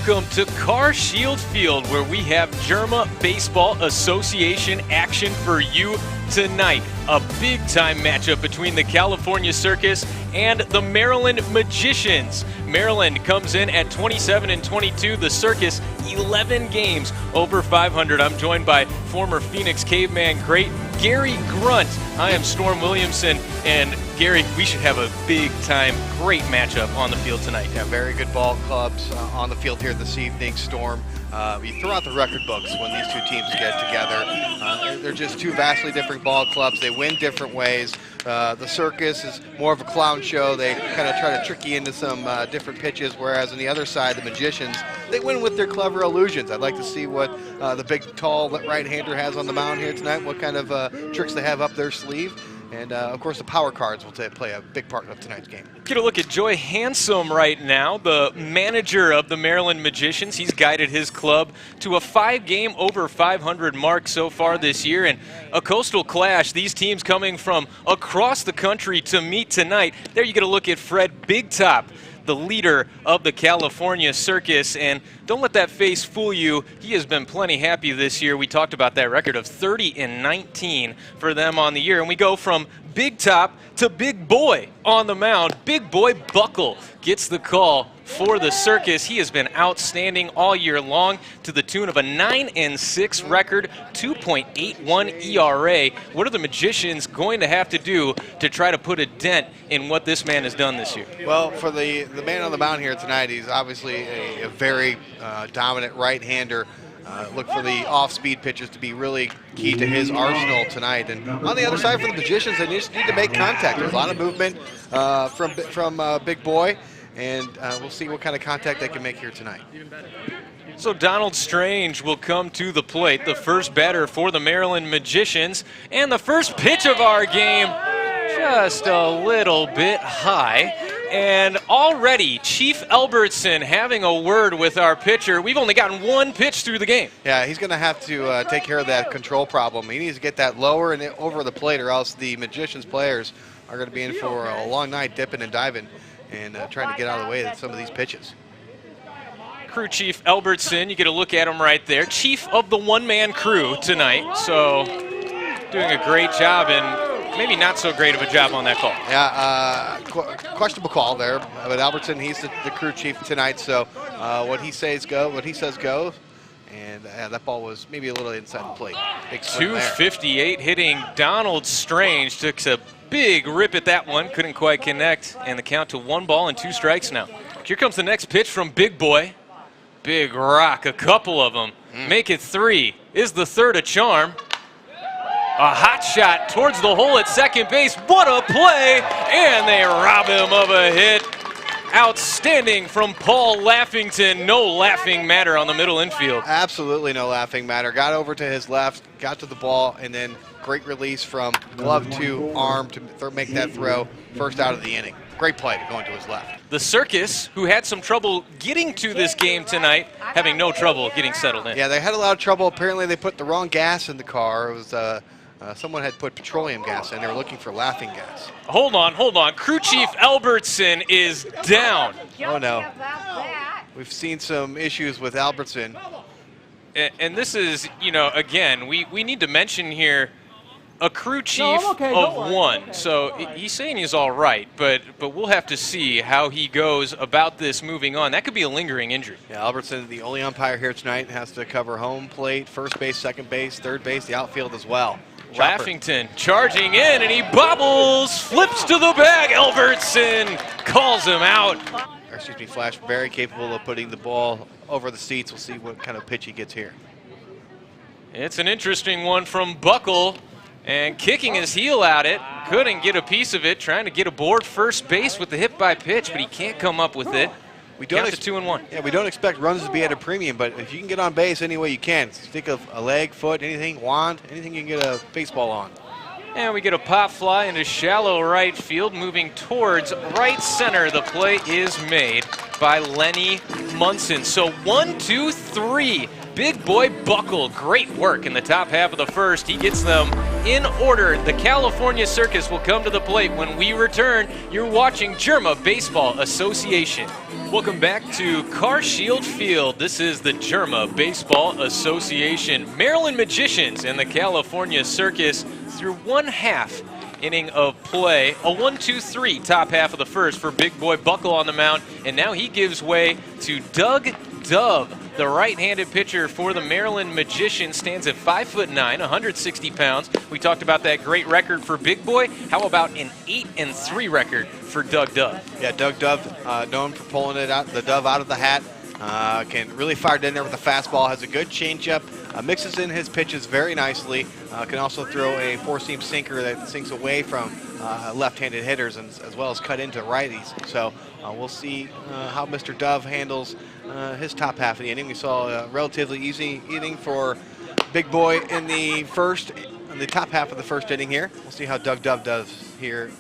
welcome to Car Shield Field, where we have Jerma Baseball Association action for you tonight. A big-time matchup between the California Circus and the Maryland Magicians. Maryland comes in at 27-22. The Circus, 11 games over 500. I'm joined by former Phoenix Caveman great Gary Grunt. I am Storm Williamson, and Gary, we should have a big-time, great matchup on the field tonight. Yeah, very good ball clubs on the field here this evening, Storm. You throw out the record books when these two teams get together. They're just two vastly different ball clubs. They win different ways. The Circus is more of a clown show. They kind of try to trick you into some different pitches, whereas on the other side, the Magicians, they win with their clever illusions. I'd like to see what the big, tall right-hander has on the mound here tonight, what kind of tricks they have up their sleeve. And, of course, the power cards will play a big part of tonight's game. Get a look at Joy Handsome right now, the manager of the Maryland Magicians. He's guided his club to a 5-game over 500 mark so far this year. And a coastal clash, these teams coming from across the country to meet tonight. There you get a look at Fred Big Top, the leader of the California Circus. And don't let that face fool you. He has been plenty happy this year. We talked about that record of 30-19 for them on the year. And we go from Big Top to Big Boy on the mound. Big Boy Buckle gets the call for the Circus. He has been outstanding all year long to the tune of a 9-6 record, 2.81 ERA. What are the Magicians going to have to do to try to put a dent in what this man has done this year? Well, for the man on the mound here tonight, he's obviously a very dominant right-hander. Look for the off-speed pitches to be really key to his arsenal tonight. And on the other side for the Magicians, they just need to make contact. There's a lot of movement from Big Boy, and we'll see what kind of contact they can make here tonight. So Donald Strange will come to the plate, the first batter for the Maryland Magicians. And the first pitch of our game, just a little bit high. And already, Chief Albertson having a word with our pitcher. We've only gotten one pitch through the game. Yeah, he's going to have to take care of that control problem. He needs to get that lower and over the plate, or else the Magicians players are going to be in for a long night dipping and diving and trying to get out of the way of some of these pitches. Crew Chief Albertson, you get a look at him right there. Chief of the one-man crew tonight, so doing a great job, and maybe not so great of a job on that call. Yeah, questionable call there, but Albertson, he's the crew chief tonight, so what he says goes, and that ball was maybe a little inside the plate. Big 258 hitting Donald Strange, took a big rip at that one, couldn't quite connect, and the count to 1 ball and 2 strikes now. Here comes the next pitch from Big Boy. Big rock, a couple of them. Make it 3. Is the third a charm? A hot shot towards the hole at second base. What a play! And they rob him of a hit. Outstanding from Paul Laffington. No laughing matter on the middle infield. Absolutely no laughing matter. Got over to his left, got to the ball, and then great release from glove to arm to make that throw. First out of the inning. Great play to going to his left. The Circus, who had some trouble getting to this game tonight, having no trouble getting settled in. Yeah, they had a lot of trouble. Apparently they put the wrong gas in the car. It was someone had put petroleum gas in. They were looking for laughing gas. Hold on. Crew Chief Albertson is down. Oh, no. We've seen some issues with Albertson. And this is, again, we need to mention here a crew chief of 1. So he's saying he's all right, but we'll have to see how he goes about this moving on. That could be a lingering injury. Yeah, Albertson, the only umpire here tonight, has to cover home plate, first base, second base, third base, the outfield as well. Laffington charging in, and he bobbles, flips to the bag. Albertson calls him out. Flash, very capable of putting the ball over the seats. We'll see what kind of pitch he gets here. It's an interesting one from Buckle, and kicking his heel at it. Couldn't get a piece of it, trying to get aboard first base with the hit by pitch, but he can't come up with it. We don't to 2-1. Yeah, we don't expect runs to be at a premium, but if you can get on base any way you can, stick a leg, foot, anything, wand, anything you can get a baseball on. And we get a pop fly into shallow right field, moving towards right center. The play is made by Lenny Munson. So 1, 2, 3. Big Big Boy Buckle. Great work in the top half of the first. He gets them in order. The California Circus will come to the plate when we return. You're watching Jerma Baseball Association. Welcome back to CarShield Field. This is the Jerma Baseball Association. Maryland Magicians and the California Circus through one half inning of play. A 1-2-3 top half of the first for Big Boy Buckle on the mound, and now he gives way to Doug Dove. The right-handed pitcher for the Maryland Magicians stands at 5'9", 160 pounds. We talked about that great record for Big Boy. How about an 8-3 record for Doug Dove? Yeah, Doug Dove, known for pulling the Dove out of the hat. Can really fire it in there with a fastball, has a good changeup, mixes in his pitches very nicely, can also throw a four-seam sinker that sinks away from left-handed hitters and as well as cut into righties. So we'll see how Mr. Dove handles his top half of the inning. We saw a relatively easy inning for Big Boy in the top half of the first inning here. We'll see how Doug Dove does here.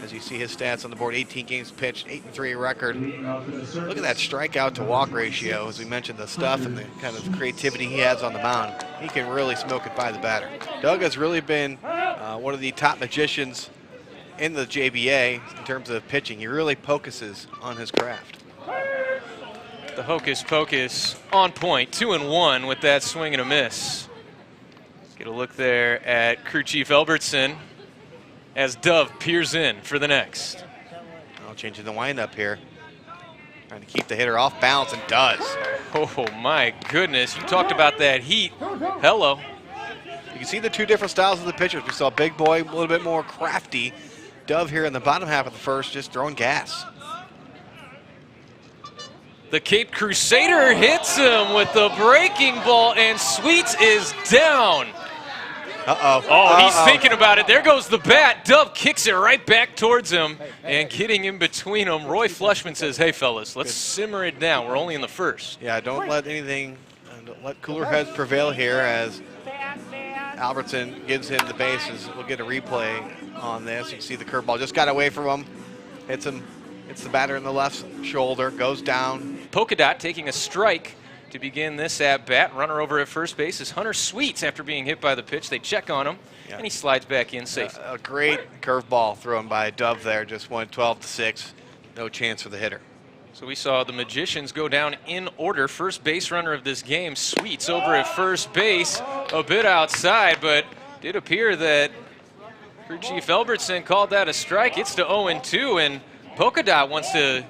As you see his stats on the board, 18 games pitched, 8-3 record. Look at that strikeout to walk ratio. As we mentioned, the stuff and the kind of creativity he has on the mound. He can really smoke it by the batter. Doug has really been one of the top magicians in the JBA in terms of pitching. He really focuses on his craft. The hocus pocus on point, 2-1 with that swing and a miss. Let's get a look there at crew chief Albertson as Dove peers in for the next. I'll change the windup here. Trying to keep the hitter off balance, and does. Oh my goodness, you talked about that heat. Hello. You can see the two different styles of the pitchers. We saw Big Boy a little bit more crafty. Dove here in the bottom half of the first just throwing gas. The Cape Crusader hits him with the breaking ball, and Sweets is down. Oh, he's thinking about it. There goes the bat. Dove kicks it right back towards him, and getting in between them, Roy Fleshman says, hey, fellas, let's simmer it down. We're only in the first. Yeah, don't let cooler heads prevail here as Albertson gives him the bases. We'll get a replay on this. You can see the curveball just got away from him. Hits him. Hits the batter in the left shoulder. Goes down. Polka Dot taking a strike to begin this at-bat. Runner over at first base is Hunter Sweets after being hit by the pitch. They check on him, and he slides back in safe. A great curveball thrown by Dove there. Just went 12-6. No chance for the hitter. So we saw the Magicians go down in order. First base runner of this game, Sweets over at first base. A bit outside, but did appear that crew chief Albertson called that a strike. It's to 0-2, and Polka Dot wants to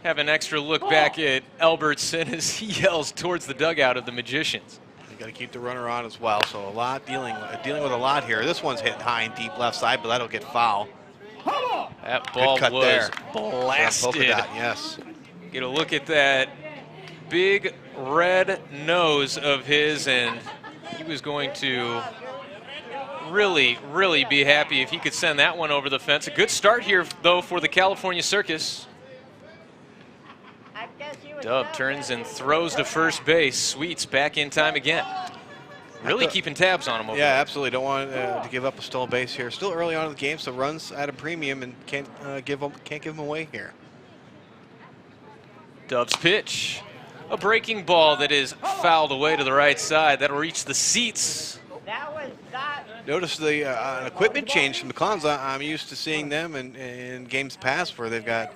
have an extra look back at Albertson as he yells towards the dugout of the Magicians. You got to keep the runner on as well. So a lot dealing with a lot here. This one's hit high and deep left side, but that'll get foul. That ball was there. blasted. Polka Dot, yes. Get a look at that big red nose of his, and he was going to really, really be happy if he could send that one over the fence. A good start here, though, for the California Circus. Dove turns and throws to first base. Sweets back in time again. Really keeping tabs on him over there. Absolutely. Don't want to give up a stolen base here. Still early on in the game, so runs at a premium and can't give them away here. Dove's pitch. A breaking ball that is fouled away to the right side. That'll reach the seats. Notice the equipment change from the Clowns. I'm used to seeing them in games past where they've got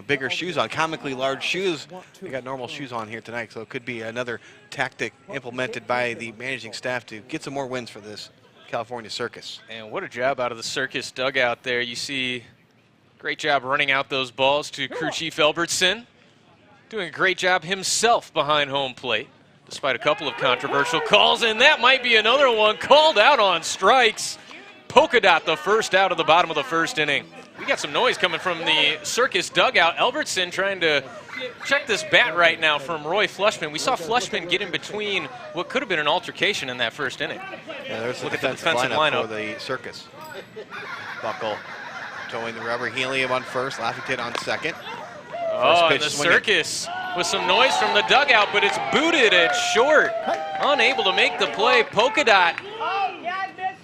bigger shoes on, comically large shoes. They got normal shoes on here tonight, so it could be another tactic implemented by the managing staff to get some more wins for this California Circus. And what a job out of the Circus dugout there. You see, great job running out those balls to crew chief Albertson. Doing a great job himself behind home plate, despite a couple of controversial calls, and that might be another one called out on strikes. Polka Dot the first out of the bottom of the first inning. We got some noise coming from the Circus dugout. Albertson trying to check this bat right now from Roy Fleshman. We saw Fleshman get in between what could have been an altercation in that first inning. Yeah, there's the defensive lineup for the Circus. Buckle towing the rubber, helium on first, Laffington on second. Oh, and the Circus with some noise from the dugout, but it's booted at short. Unable to make the play. Polka Dot.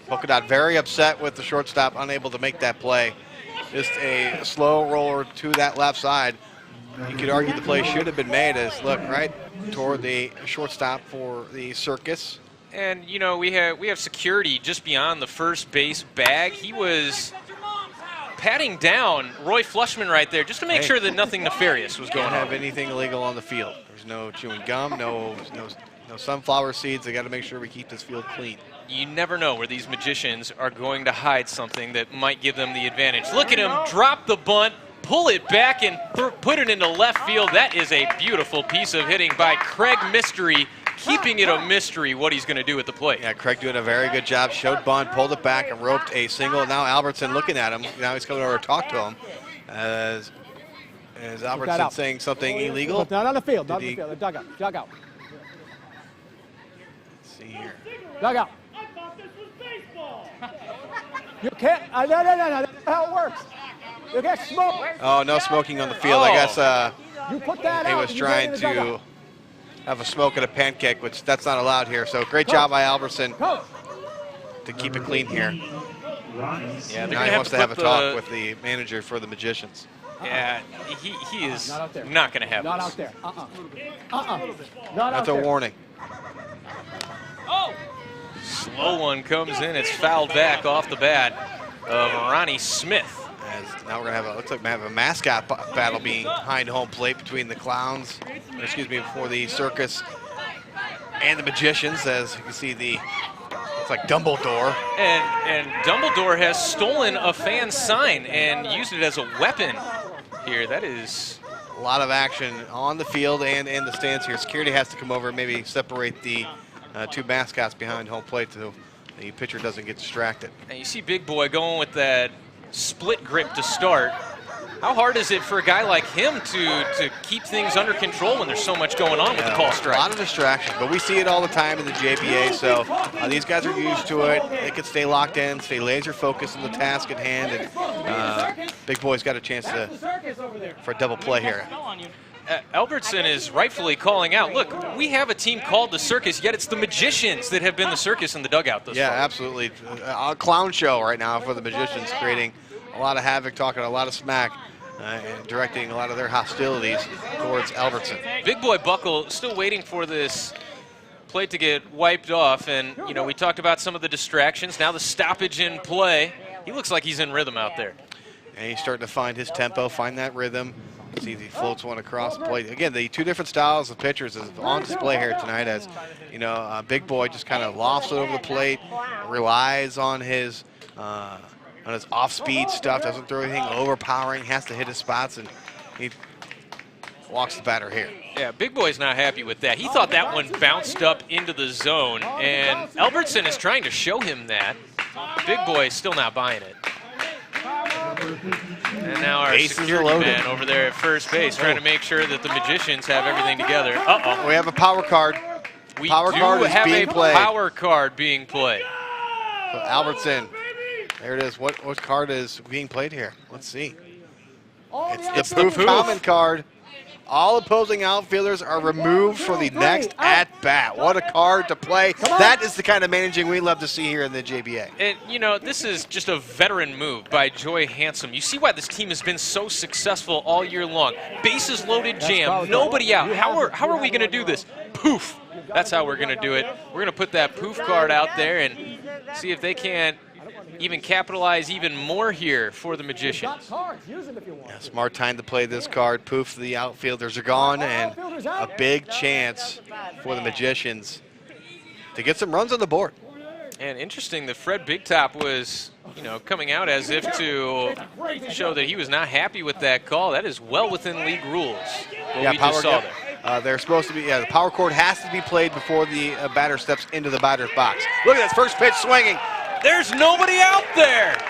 Polka Dot very upset with the shortstop, unable to make that play. Just a slow roller to that left side. You could argue the play should have been made as, look, right toward the shortstop for the Circus. And, you know, we have security just beyond the first base bag. He was patting down Roy Flushman right there just to make sure that nothing nefarious was going on. Don't have anything illegal on the field. There's no chewing gum, no sunflower seeds. They got to make sure we keep this field clean. You never know where these magicians are going to hide something that might give them the advantage. Look at him drop the bunt, pull it back, and put it into left field. That is a beautiful piece of hitting by Craig Mystery, keeping it a mystery what he's going to do at the plate. Yeah, Craig doing a very good job. Showed bunt, pulled it back, and roped a single. Now Albertson looking at him. Now he's coming over to talk to him. As Albertson saying something illegal. Not on the field, not on the field. Dugout, dugout. Let's see here. Dugout. You can't, no, that's how it works. You get smoke. Oh, no smoking on the field. I guess you put that he out, was trying to have a smoke at a pancake, which that's not allowed here. So great job by Albertson to keep it clean here. Yeah, now he wants to have a talk with the manager for the Magicians. Yeah, he is not going to have Not this. out there. Not That's a warning. Oh! Slow one comes in. It's fouled back off the bat of Ronnie Smith. As now we're gonna have a, looks like we have a mascot battle behind home plate between the Clowns, or excuse me, before the Circus and the Magicians. As you can see, it's like Dumbledore. And Dumbledore has stolen a fan sign and used it as a weapon here. That is A lot of action on the field and in the stands here. Security has to come over and maybe separate the two mascots behind home plate so the pitcher doesn't get distracted. And you see Big Boy going with that split grip to start. How hard is it for a guy like him to keep things under control when there's so much going on with the call strike? A lot of distractions, but we see it all the time in the JBA, so these guys are used to it. They can stay locked in, stay laser focused on the task at hand, and Big Boy's got a chance for a double play here. Albertson is rightfully calling out, look, we have a team called the Circus, yet it's the Magicians that have been the circus in the dugout thus far. Yeah, absolutely. A clown show right now for the Magicians, creating a lot of havoc, talking a lot of smack, and directing a lot of their hostilities towards Albertson. Big Boy Buckle still waiting for this plate to get wiped off, and you know, we talked about some of the distractions. Now the stoppage in play. He looks like he's in rhythm out there. And he's starting to find his tempo, find that rhythm. See if he floats one across the plate. Again, the two different styles of pitchers is on display here tonight as, you know, Big Boy just kind of lofts it over the plate, relies on his off-speed stuff, doesn't throw anything overpowering, has to hit his spots, and he walks the batter here. Yeah, Big Boy's not happy with that. He thought that one bounced up into the zone, and Albertson is trying to show him that. Big Boy is still not buying it. And now our security man over there at first base trying to make sure that the Magicians have everything together. Uh-oh. We have a power card. We power do card have is being a played. power card being played. So Albertson, there it is. What card is being played here? Let's see. It's the Poof common card. All opposing outfielders are removed for the next at-bat. What a card to play. That is the kind of managing we love to see here in the JBA. And, you know, this is just a veteran move by Joy Handsome. You see why this team has been so successful all year long. Bases loaded jam, nobody out. How are we going to do this? Poof. That's how we're going to do it. We're going to put that poof card out there and see if they can't even capitalize even more here for the Magicians. Yeah, smart time to play this card. Poof, the outfielders are gone, and a big chance for the Magicians to get some runs on the board. And interesting that Fred Big Top was, you know, coming out as if to show that he was not happy with that call. That is well within league rules. What we just saw there. They're supposed to be, the power chord has to be played before the batter steps into the batter's box. Look at that first pitch swinging. There's nobody out there.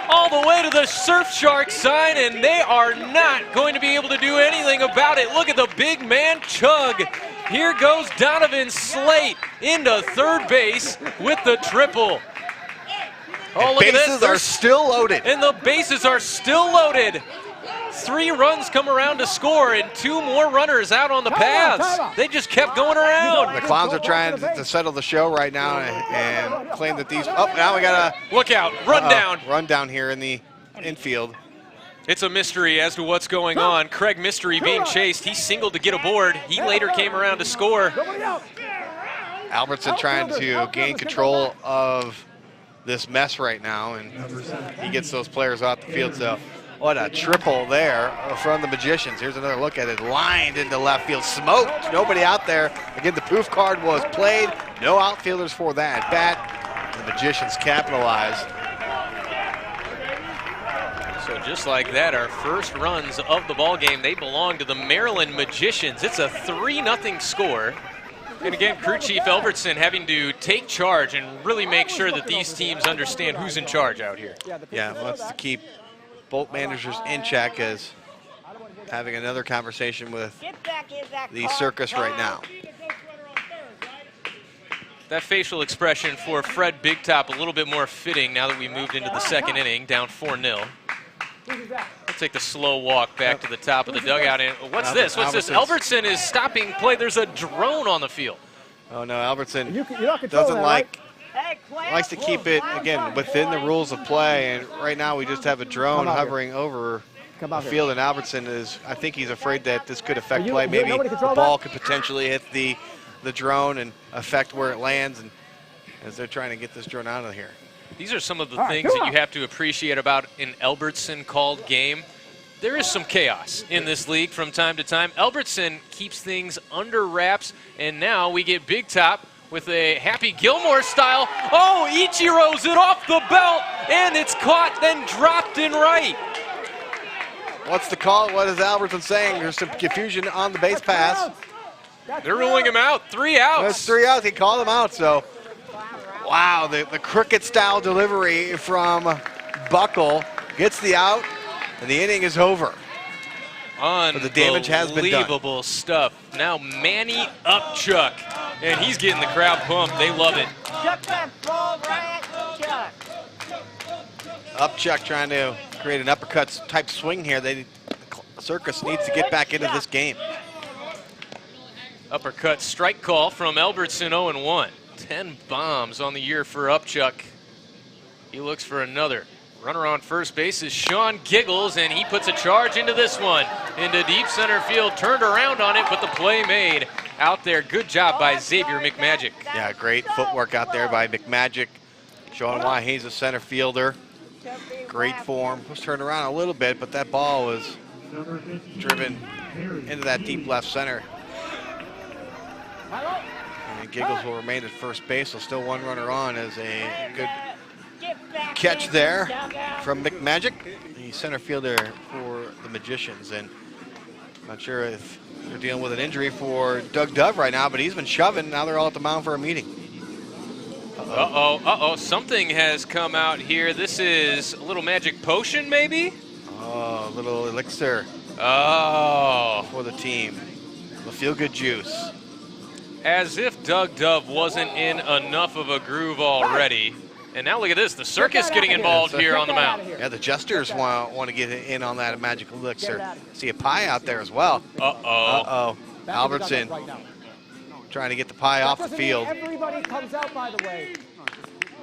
All the way to the Surfshark sign, and they are not going to be able to do anything about it. Look at the big man chug. Here goes Donovan Slate into third base with the triple. Oh, look at this. Bases are still loaded. And the bases are still loaded. 3 runs come around to score, and 2 more runners out on the paths. They just kept going around. The Clowns are trying to settle the show right now and claim that these. Oh, now we got a look out! Run down! Run down here in the infield. It's a mystery as to what's going on. Craig Mystery being chased. He singled to get aboard. He later came around to score. Albertson trying to gain control of this mess right now, and he gets those players off the field. So what a triple there from the Magicians. Here's another look at it. Lined into left field, smoked. Nobody out there. Again, the poof card was played. No outfielders for that bat. The Magicians capitalized. So just like that, our first runs of the ball game, they belong to the Maryland Magicians. It's a 3-0 score. And again, crew chief Albertson having to take charge and really make sure that these teams understand who's in charge out here. Yeah, wants to keep both managers in check, as having another conversation with the circus right now. That facial expression for Fred Big Top a little bit more fitting now that we moved into the second inning, down 4-0. We'll take the slow walk back to the top of the dugout. And what's this? What's this? Albertson is stopping play. There's a drone on the field. Oh no, Albertson doesn't like, likes to keep it, again, within the rules of play. And right now we just have a drone hovering over the field, and Albertson is, I think he's afraid that this could affect play. Maybe the ball could potentially hit the drone and affect where it lands, and as they're trying to get this drone out of here. These are some of the things that you have to appreciate about an Albertson called game. There is some chaos in this league from time to time. Albertson keeps things under wraps, and now we get Big Top with a Happy Gilmore style. Oh, Ichiro's it off the belt, and it's caught, then dropped in right. What's the call? What is Albertson saying? There's some confusion on the base pass. They're ruling him out. 3 outs. That's 3 outs. He called him out, so. Wow, the cricket-style delivery from Buckle gets the out, and the inning is over. But the damage has been done. Unbelievable stuff. Now Manny Upchuck, and he's getting the crowd pumped. They love it. Upchuck trying to create an uppercut-type swing here. The Circus needs to get back into this game. Uppercut strike call from Albertson, 0-1. 10 bombs on the year for Upchuck. He looks for another. Runner on first base is Sean Giggles, and he puts a charge into this one. Into deep center field, turned around on it, but the play made out there. Good job by Xavier McMagic. Yeah, great footwork out there by McMagic, showing why he's a center fielder. Great form. Was turned around a little bit, but that ball was driven into that deep left center. And Giggles will remain at first base, so still one runner on as a good catch there from McMagic, the center fielder for the Magicians. And I'm not sure if they're dealing with an injury for Doug Dove right now, but he's been shoving. Now they're all at the mound for a meeting. Uh-oh, something has come out here. This is a little magic potion, maybe? Oh, a little elixir. Oh. For the team. The feel-good juice. As if Doug Dove wasn't in enough of a groove already. And now look at this, the circus getting involved here on the mound. Yeah, the Jesters want to get in on that magic elixir. See a pie out there as well. Uh-oh. Albertson trying to get the pie off the field. Everybody comes out, by the way.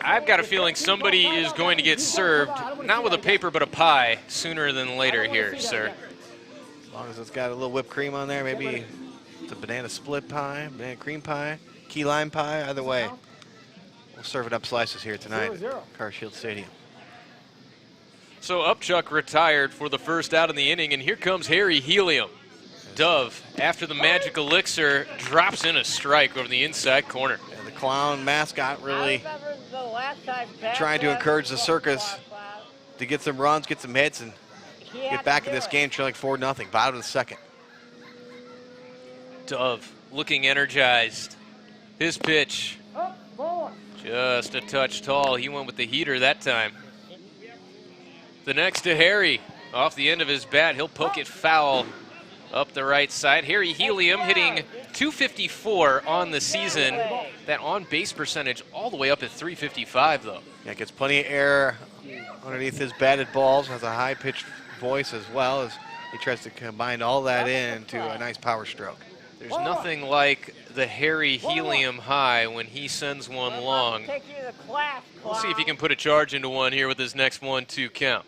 I've got a feeling somebody is going to get served, not with a paper, but a pie, sooner than later here, sir. As long as it's got a little whipped cream on there, maybe it's a banana split pie, banana cream pie, key lime pie, either way. We'll serve it up slices here tonight at CarShield Stadium. So Upchuck retired for the first out in the inning, and here comes Harry Helium. Dove, after the magic elixir, drops in a strike over the inside corner. And the clown mascot really trying to encourage the circus to get some runs, get some hits, and get back in this game trailing 4-0, bottom of the second. Dove looking energized. His pitch, just a touch tall. He went with the heater that time. The next to Harry. Off the end of his bat, he'll poke it foul up the right side. Harry Helium hitting .254 on the season. That on-base percentage all the way up at .355, though. Yeah, gets plenty of air underneath his batted balls. Has a high-pitched voice as well, as he tries to combine all that into a nice power stroke. There's nothing like the Harry Helium high when he sends one long. We'll see if he can put a charge into one here with his next 1-2 count.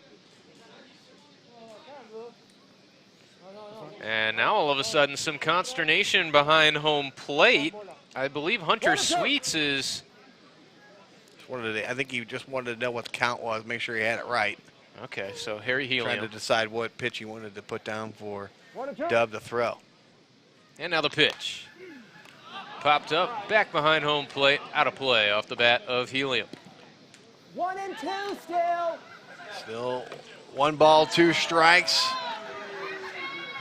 And now all of a sudden some consternation behind home plate. I believe Hunter Sweets is... I think he just wanted to know what the count was, make sure he had it right. Okay, so Harry Helium. Trying to decide what pitch he wanted to put down for Dub to throw. And now the pitch. Popped up, back behind home plate, out of play off the bat of Helium. 1-2 still. Still 1 ball, 2 strikes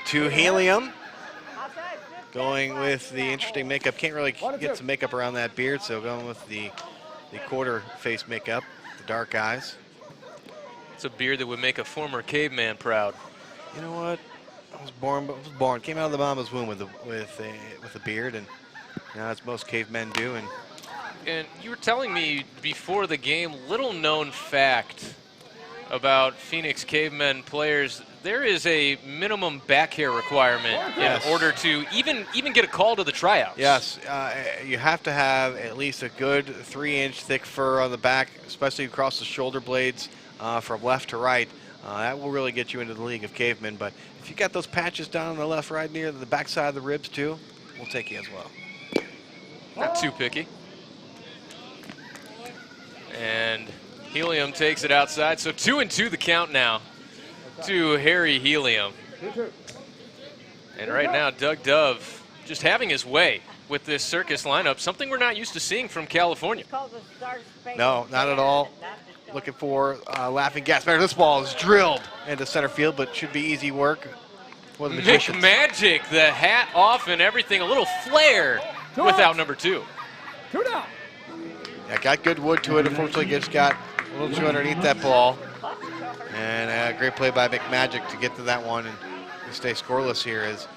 to Helium. Going with the interesting makeup. Can't really get some makeup around that beard, so going with the quarter face makeup, the dark eyes. It's a beard that would make a former caveman proud. You know what? I was born, came out of the mama's womb with a beard, and now that's most cavemen do. And you were telling me before the game, little known fact about Phoenix Cavemen players, there is a minimum back hair requirement in order to even get a call to the tryouts. Yes, you have to have at least a good 3-inch thick fur on the back, especially across the shoulder blades from left to right. That will really get you into the League of Cavemen. But if you got those patches down on the left, right near the backside of the ribs too, we'll take you as well. Not too picky. And Helium takes it outside. So 2-2 the count now to Harry Helium. And right now, Doug Dove just having his way with this circus lineup, something we're not used to seeing from California. No, not at all. Looking for laughing gas. This ball is drilled into center field, but should be easy work for the Magicians. Magic, the hat off and everything, a little flare without number 2. 2 down. Yeah, got good wood to it. Unfortunately, just got a little too underneath that ball. And a great play by McMagic to get to that one and stay scoreless here as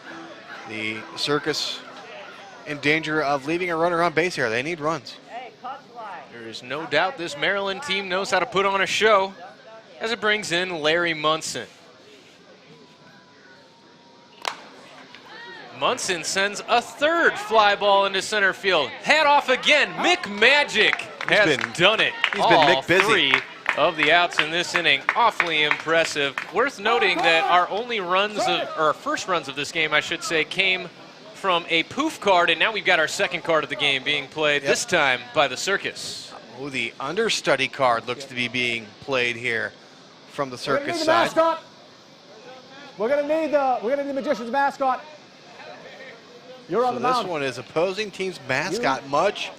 the Circus in danger of leaving a runner on base here. They need runs. There is no doubt this Maryland team knows how to put on a show as it brings in Larry Munson. Munson sends a third fly ball into center field. Hat off again. McMagic has done it. He's been Mick busy. 3 of the outs in this inning. Awfully impressive. Worth noting that our only runs or first runs of this game, I should say, came from a poof card, and now we've got our second card of the game being played, this time by the Circus. Oh, the understudy card looks to be being played here from the Circus side. Mascot. We're gonna need the Magician's mascot. You're on the mound. This one is opposing team's mascot. Must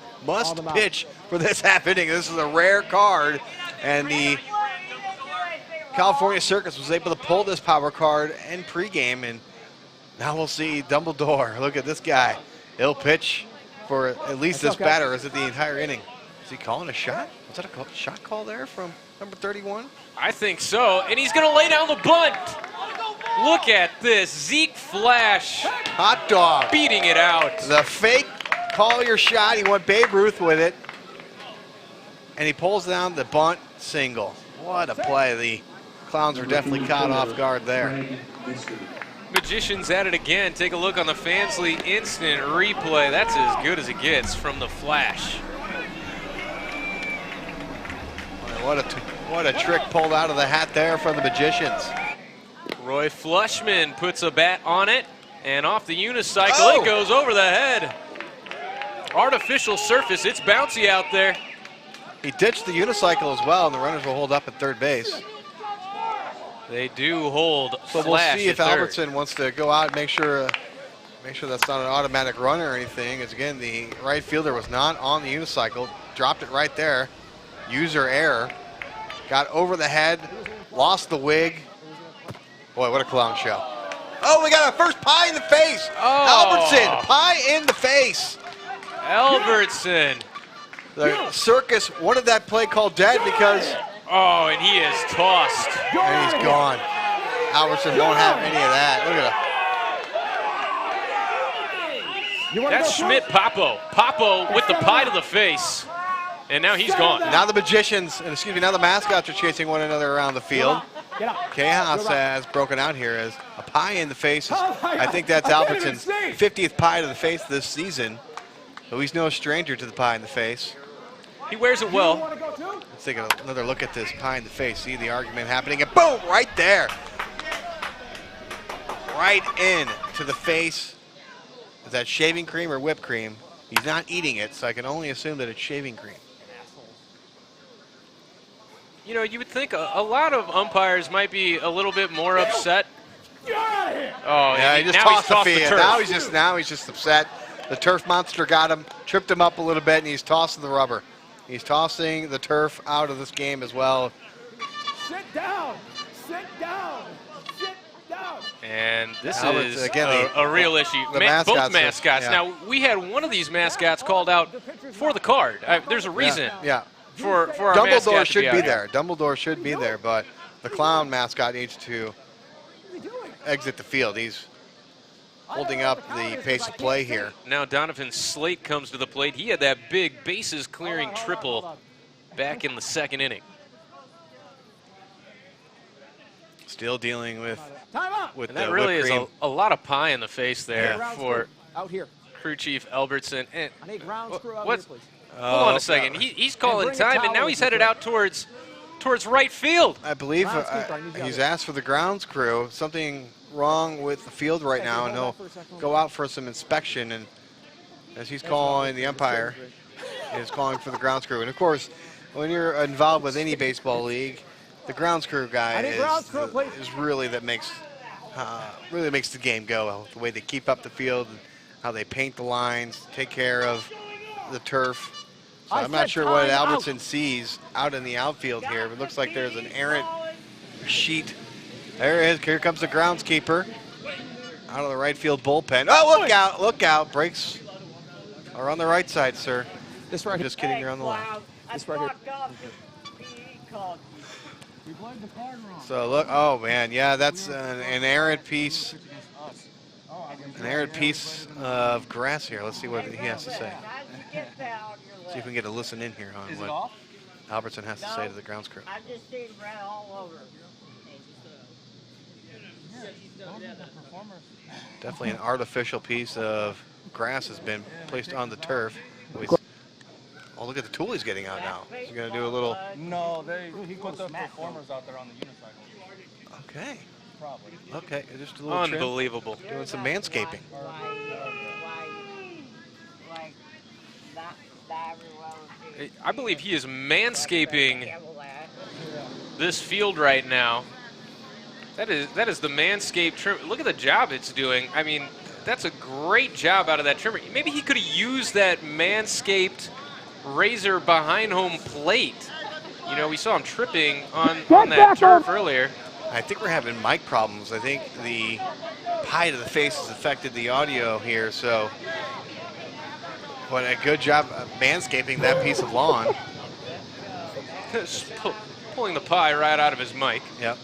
pitch for this half inning. This is a rare card, and the California Circus was able to pull this power card in pregame, and now we'll see Dumbledore. Look at this guy. He'll pitch for at least this batter. Is it the entire inning? Is he calling a shot? Was that a shot call there from number 31? I think so, and he's going to lay down the bunt. Look at this, Zeke Flash. Hot dog. Beating it out. The fake call your shot. He went Babe Ruth with it. And he pulls down the bunt single. What a play. The Clowns were definitely caught off guard there. Magicians at it again. Take a look on the Fansly instant replay. That's as good as it gets from the Flash. What a trick pulled out of the hat there from the Magicians. Roy Flushman puts a bat on it, and off the unicycle, it goes over the head. Artificial surface, it's bouncy out there. He ditched the unicycle as well, and the runners will hold up at third base. They do hold So Flash we'll see if at third. Albertson wants to go out and make sure that's not an automatic run or anything. As again, the right fielder was not on the unicycle, dropped it right there. User error, got over the head, lost the wig. Boy, what a clown show. Oh, we got our first pie in the face. Albertson, pie in the face. Albertson. The Circus wanted that play called dead because... Oh, and he is tossed. And he's gone. Albertson won't have any of that. Look at that. That's Schmidt Papo. Papo with the pie to the face. And now he's gone. Now the Magicians, now the mascots are chasing one another around the field. Chaos has broken out here as a pie in the face. I think that's Albertson's 50th pie to the face this season. So he's no stranger to the pie in the face. He wears it well. Let's take another look at this pie in the face. See the argument happening, and boom, right there. right in to the face. Is that shaving cream or whipped cream? He's not eating it, so I can only assume that it's shaving cream. You know, you would think a lot of umpires might be a little bit more upset. Get out of here! Oh, Yeah, he just now tossed he's the field. turf. Now he's just upset. The turf monster got him, tripped him up a little bit, and he's tossing the rubber. He's tossing the turf out of this game as well. Sit down! Sit down! Sit down! And this Albert's, is again, a real issue. Both mascots. Yeah. Now, we had one of these mascots called out for the card. There's a reason for our mascot Dumbledore to should be out there. Dumbledore should be there, but the clown mascot needs to exit the field. He's holding up the pace of play here. Now Donovan Slate comes to the plate. He had that big bases clearing triple back in the second inning. Still dealing with And that really is a lot of pie in the face there for out here. crew chief Albertson. And I need ground screw out what's, here, please. hold on a second. He's calling time, and now he's headed out towards right field. I believe he's asked for the grounds crew. Something wrong with the field right now, and he'll go out for some inspection. And as he's calling, the umpire is calling for the grounds crew. And of course, when you're involved with any baseball league, the grounds crew guy is really that makes the game go. The way they keep up the field, and how they paint the lines, take care of the turf. So I'm not sure what Albertson sees out in the outfield here. It looks like there's an errant sheet. There it is. Here comes the groundskeeper out of the right field bullpen. Oh, look out! Look out! Brakes are on the right side, sir. This right here. Just kidding. You're on the left. This right here. So look. Oh man, yeah, that's an errant piece. An errant piece of grass here. Let's see what he has to say. See if we can get a listen in here on what Albertson has to say to the grounds crew. I just seen red all over. Definitely an artificial piece of grass has been placed on the turf. Oh, look at the tool he's getting out now. He's going to do a little... No, he put the performers out there on the unicycle. Okay. Probably. Okay, just a little trim. Unbelievable. Doing some manscaping. I believe he is manscaping this field right now. That is the Manscaped trim. Look at the job it's doing. I mean, that's a great job out of that trimmer. Maybe he could have used that Manscaped razor behind home plate. You know, we saw him tripping on that turf earlier. I think we're having mic problems. I think the pie to the face has affected the audio here, so what a good job of manscaping that piece of lawn. Pulling the pie right out of his mic. Yep.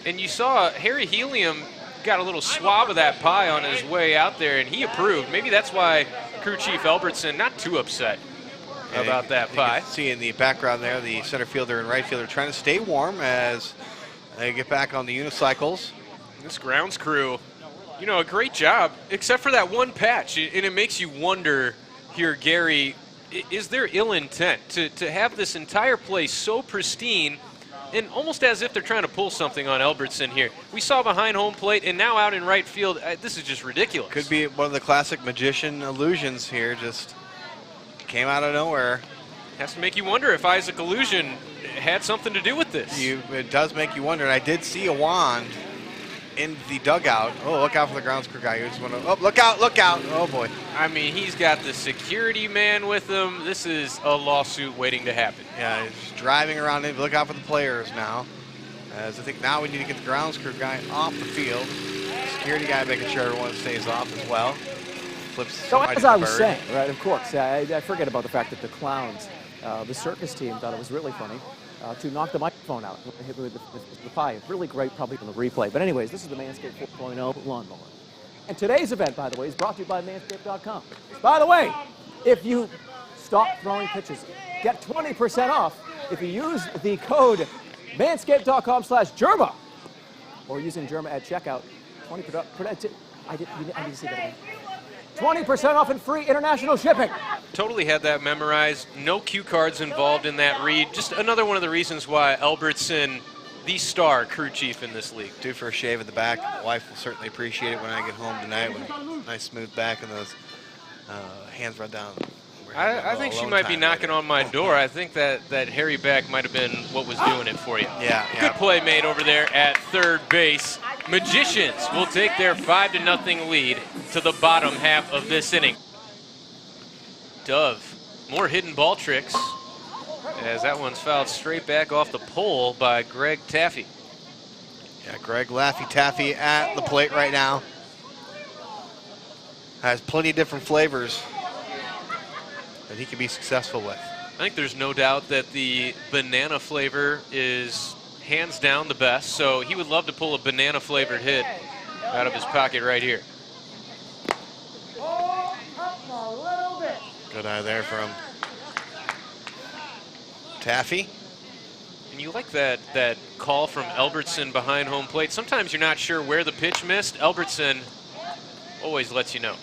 And you saw Harry Helium got a little swab of that pie on his way out there, and he approved. Maybe that's why crew chief Albertson not too upset about that pie. You can see in the background there, the center fielder and right fielder trying to stay warm as they get back on the unicycles. This grounds crew, you know, a great job, except for that one patch. And it makes you wonder here, Gary, is there ill intent to have this entire place so pristine and almost as if they're trying to pull something on Albertson here? We saw behind home plate and now out in right field. This is just ridiculous. Could be one of the classic magician illusions here, just came out of nowhere. Has to make you wonder if Isaac Illusion had something to do with this. It does make you wonder, and I did see a wand in the dugout. Oh, look out for the grounds crew guy. Oh, look out, look out. Oh, boy. I mean, he's got the security man with him. This is a lawsuit waiting to happen. Yeah, he's driving around. Look out for the players now. As I think now we need to get the grounds crew guy off the field. Security guy making sure everyone stays off as well. Flips So as I was saying, right, of course, I forget about the fact that the clowns, the circus team, thought it was really funny to knock the microphone out with the pie. Really great, probably from the replay. But anyways, this is the Manscaped 4.0 lawnmower. And today's event, by the way, is brought to you by Manscaped.com. By the way, if you stop throwing pitches, get 20% off if you use the code Manscaped.com/Jerma or using Jerma at checkout. 20%. I need to see that again. 20% off and free international shipping. Totally had that memorized. No cue cards involved in that read. Just another one of the reasons why Albertson the star crew chief in this league. Due for a shave in the back. My wife will certainly appreciate it when I get home tonight with a nice smooth back and those hands run down. I think she might be knocking on my door. I think that hairy back might have been what was doing it for you. Yeah. Good play made over there at third base. Magicians will take their 5-0 lead to the bottom half of this inning. Dove, more hidden ball tricks, as that one's fouled straight back off the pole by Greg Taffy. Yeah, Greg Laffy Taffy at the plate right now. Has plenty of different flavors that he can be successful with. I think there's no doubt that the banana flavor is hands down the best, so he would love to pull a banana flavored hit out of his pocket right here. Good eye there from Taffy. And you like that call from Albertson behind home plate. Sometimes you're not sure where the pitch missed. Albertson always lets you know.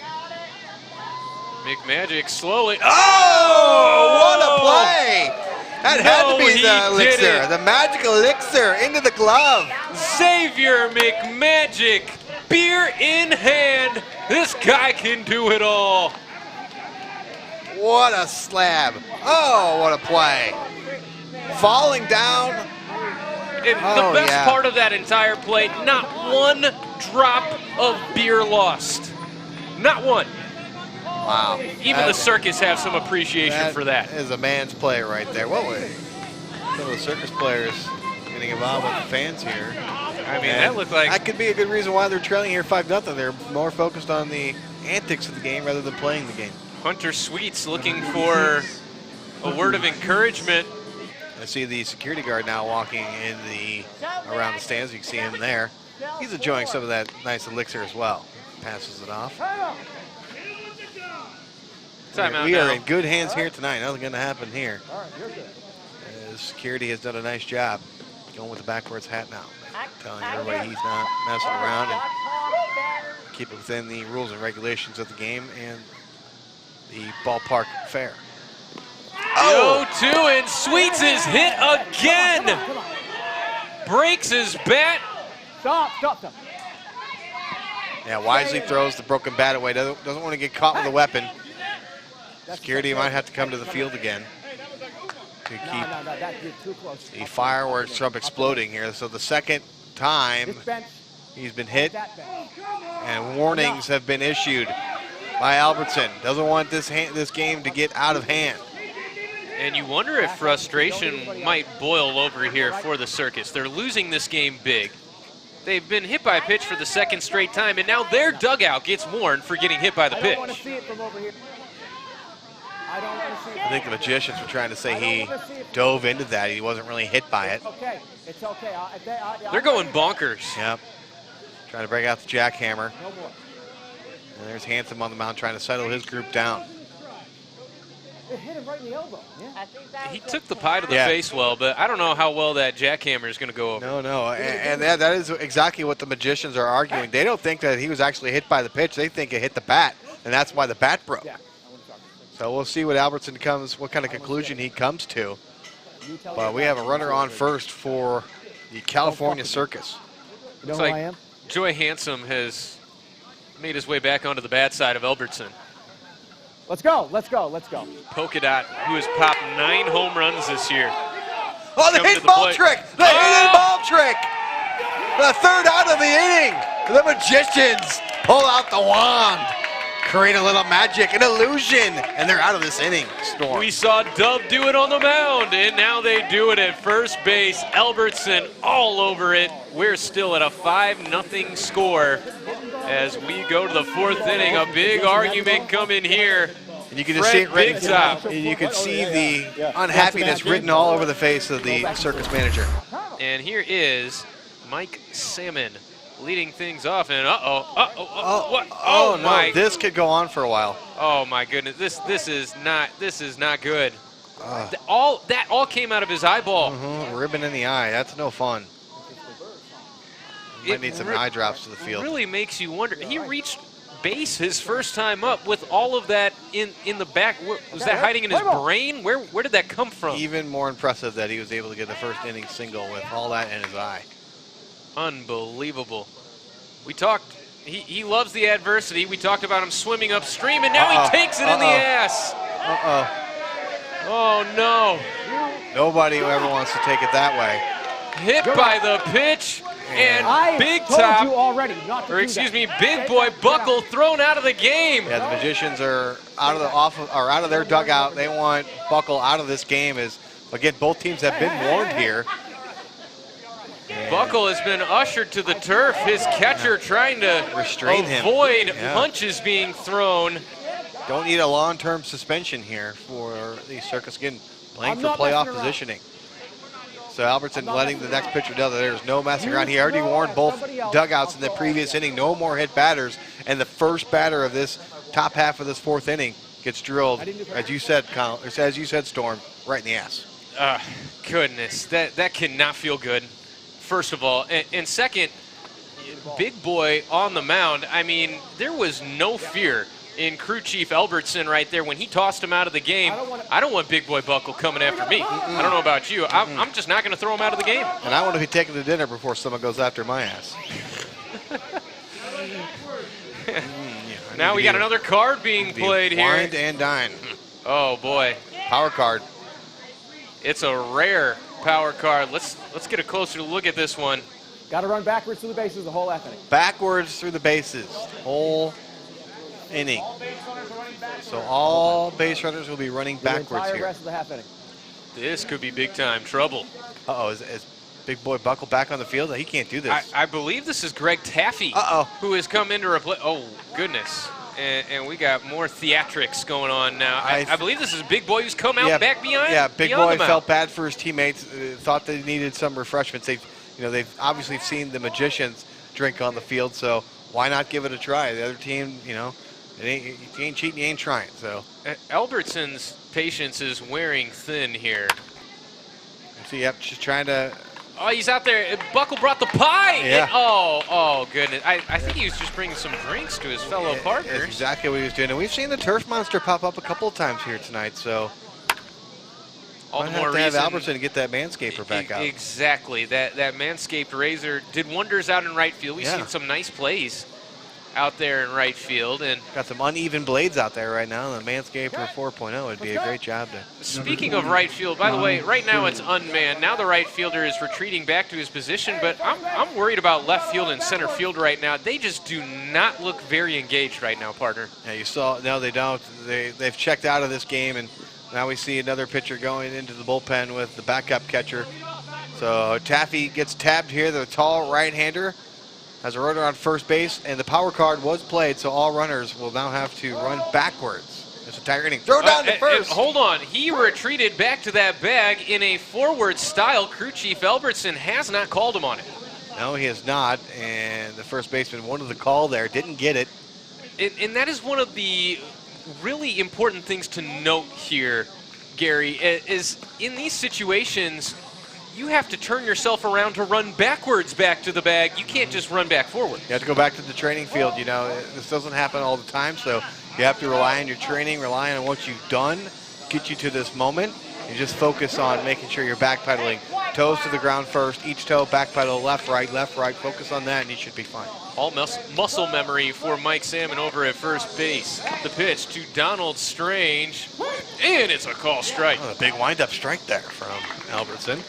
McMagic slowly. Oh, what a play! That had to be he the elixir, did it. the magic elixir into the glove. Xavier McMagic, beer in hand. This guy can do it all. What a slab. Oh, what a play. Falling down. And the best part of that entire play, not one drop of beer lost. Not one. Wow. Even the circus have some appreciation for that. Is a man's play right there. What way? Some of the circus players getting involved with the fans here. I mean, that looked like... That could be a good reason why they're trailing here 5-0. They're more focused on the antics of the game rather than playing the game. Hunter Sweets looking for a word of encouragement. I see the security guard now walking in around the stands. You can see him there. He's enjoying some of that nice elixir as well. Passes it off. Timeout we now. are in good hands here tonight. Nothing going to happen here. Security has done a nice job going with the backwards hat now. Telling everybody he's not messing around and keep it within the rules and regulations of the game and the ballpark fair. Oh, 2 and Sweets is hit again. Breaks his bat. Stop. Yeah, wisely throws the broken bat away. Doesn't want to get caught with a weapon. Security might have to come to the field again to keep the fireworks from exploding here. So the second time he's been hit and warnings have been issued by Albertson. Doesn't want this game to get out of hand. And you wonder if frustration might boil over here for the circus. They're losing this game big. They've been hit by a pitch for the second straight time, and now their dugout gets warned for getting hit by the pitch. I think the Magicians were trying to say he dove into that. He wasn't really hit by it. It's okay. They're going bonkers. Yep. Trying to break out the jackhammer. And there's Handsome on the mound trying to settle his group down. It hit him right in the elbow. Yeah. He took the pie to the face well, but I don't know how well that jackhammer is going to go over. No. And that is exactly what the Magicians are arguing. They don't think that he was actually hit by the pitch. They think it hit the bat, and that's why the bat broke. So we'll see what what kind of conclusion he comes to. But we have a runner on first for the California Circus. You know Looks who like I am? Joy Handsome has made his way back onto the bad side of Albertson. Let's go. Polka Dot, who has popped 9 home runs this year. Oh, the hidden ball trick! The hidden ball trick! The third out of the inning. The Magicians pull out the wand. Create a little magic, an illusion, and they're out of this inning. Storm. We saw Dove do it on the mound, and now they do it at first base. Albertson all over it. We're still at a 5-0 score as we go to the 4th inning. A big argument coming here. And you can just see it Big Top. and you can see the unhappiness written all over the face of the circus manager. And here is Mike Salmon leading things off, and what? Oh no, my! this could go on for a while. Oh my goodness, this is not good. That all came out of his eyeball. Ribbon in the eye. That's no fun. Might need some eye drops to the field. It really makes you wonder. He reached base his first time up with all of that in the back. Was that hiding in his brain? Where did that come from? Even more impressive that he was able to get the first inning single with all that in his eye. Unbelievable. We talked, he loves the adversity. We talked about him swimming upstream, and now he takes it in the ass. Oh, no. Nobody ever wants to take it that way. Hit by the pitch, and Big Top, Big Boy Buckle thrown out of the game. Yeah, the Magicians are out of their dugout. They want Buckle out of this game. As again, both teams have been warned here. Buckle has been ushered to the turf. His catcher trying to restrain him. Avoid punches being thrown. Don't need a long-term suspension here for the Circus, again, playing for playoff positioning. So Albertson letting the next pitcher know that there's no messing around. He already warned both dugouts in the previous inning, no more hit batters. And the first batter of this top half of this fourth inning gets drilled, as you said, Storm, right in the ass. Goodness, that cannot feel good, first of all. And second, Big Boy on the mound. I mean, there was no fear in crew chief Albertson right there when he tossed him out of the game. I don't want Big Boy Buckle coming after me. I don't know about you. I'm just not going to throw him out of the game. And I want to be taken to dinner before someone goes after my ass. Now we got another card being played here. Wined and dine. Oh boy. Power card. It's a rare Power card. Let's get a closer look at this one. Got to run backwards through the bases the whole half inning. Backwards through the bases, whole inning. So all base runners will be running backwards the entire here. rest of the half inning. This could be big time trouble. Uh-oh, is Big Boy Buckle back on the field? He can't do this. I believe this is Greg Taffy, who has come in to replace. Oh, goodness. And we got more theatrics going on now. I believe this is Big Boy who's come out back behind. Yeah, Big Boy felt bad for his teammates, thought they needed some refreshments. They've obviously seen the Magicians drink on the field, so why not give it a try? The other team, you ain't cheating, you ain't trying. So Albertson's patience is wearing thin here. So yep, just trying to. Oh, he's out there. Buckle brought the pie. Yeah. Oh, goodness. I think he was just bringing some drinks to his fellow partners. That's exactly what he was doing. And we've seen the Turf Monster pop up a couple of times here tonight, so all the more have to reason. have Albertson get that Manscaper back out. Exactly. That Manscaped razor did wonders out in right field. We've seen some nice plays out there in right field. And got some uneven blades out there right now. The Manscaper 4.0 would be a great job to. Speaking of right field, by the way, right now it's unmanned. Now the right fielder is retreating back to his position, but I'm worried about left field and center field right now. They just do not look very engaged right now, partner. Yeah, you saw. No, they don't. They've checked out of this game, and now we see another pitcher going into the bullpen with the backup catcher. So Taffy gets tabbed here, the tall right-hander. Has a runner on first base, and the power card was played, so all runners will now have to run backwards. It's a tiger inning. Throw down to first. Hold on. He retreated back to that bag in a forward style. Crew chief Albertson has not called him on it. No, he has not, and the first baseman wanted the call there, didn't get it. And that is one of the really important things to note here, Gary, is in these situations, you have to turn yourself around to run backwards back to the bag. You can't just run back forward. You have to go back to the training field. This doesn't happen all the time, so you have to rely on your training, rely on what you've done, get you to this moment. You just focus on making sure you're backpedaling. Toes to the ground first, each toe backpedal, left, right, focus on that, and you should be fine. All muscle memory for Mike Salmon over at first base. The pitch to Donald Strange, and it's a call strike. A big wind-up strike there from Albertson.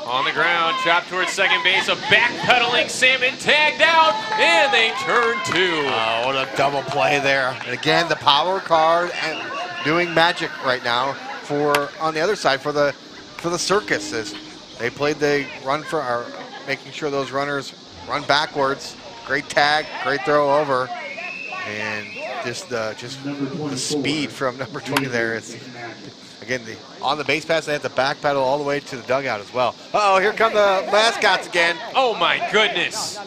On the ground, chopped towards second base, a backpedaling Salmon tagged out, and they turn two. Oh, what a double play there. And again, the power card and doing magic right now on the other side for the Circus. As they played the run making sure those runners run backwards. Great tag, great throw over, and just the speed from number 20 there. Again, on the base pass, they had to backpedal all the way to the dugout as well. Uh-oh, here come the mascots again. Oh my goodness.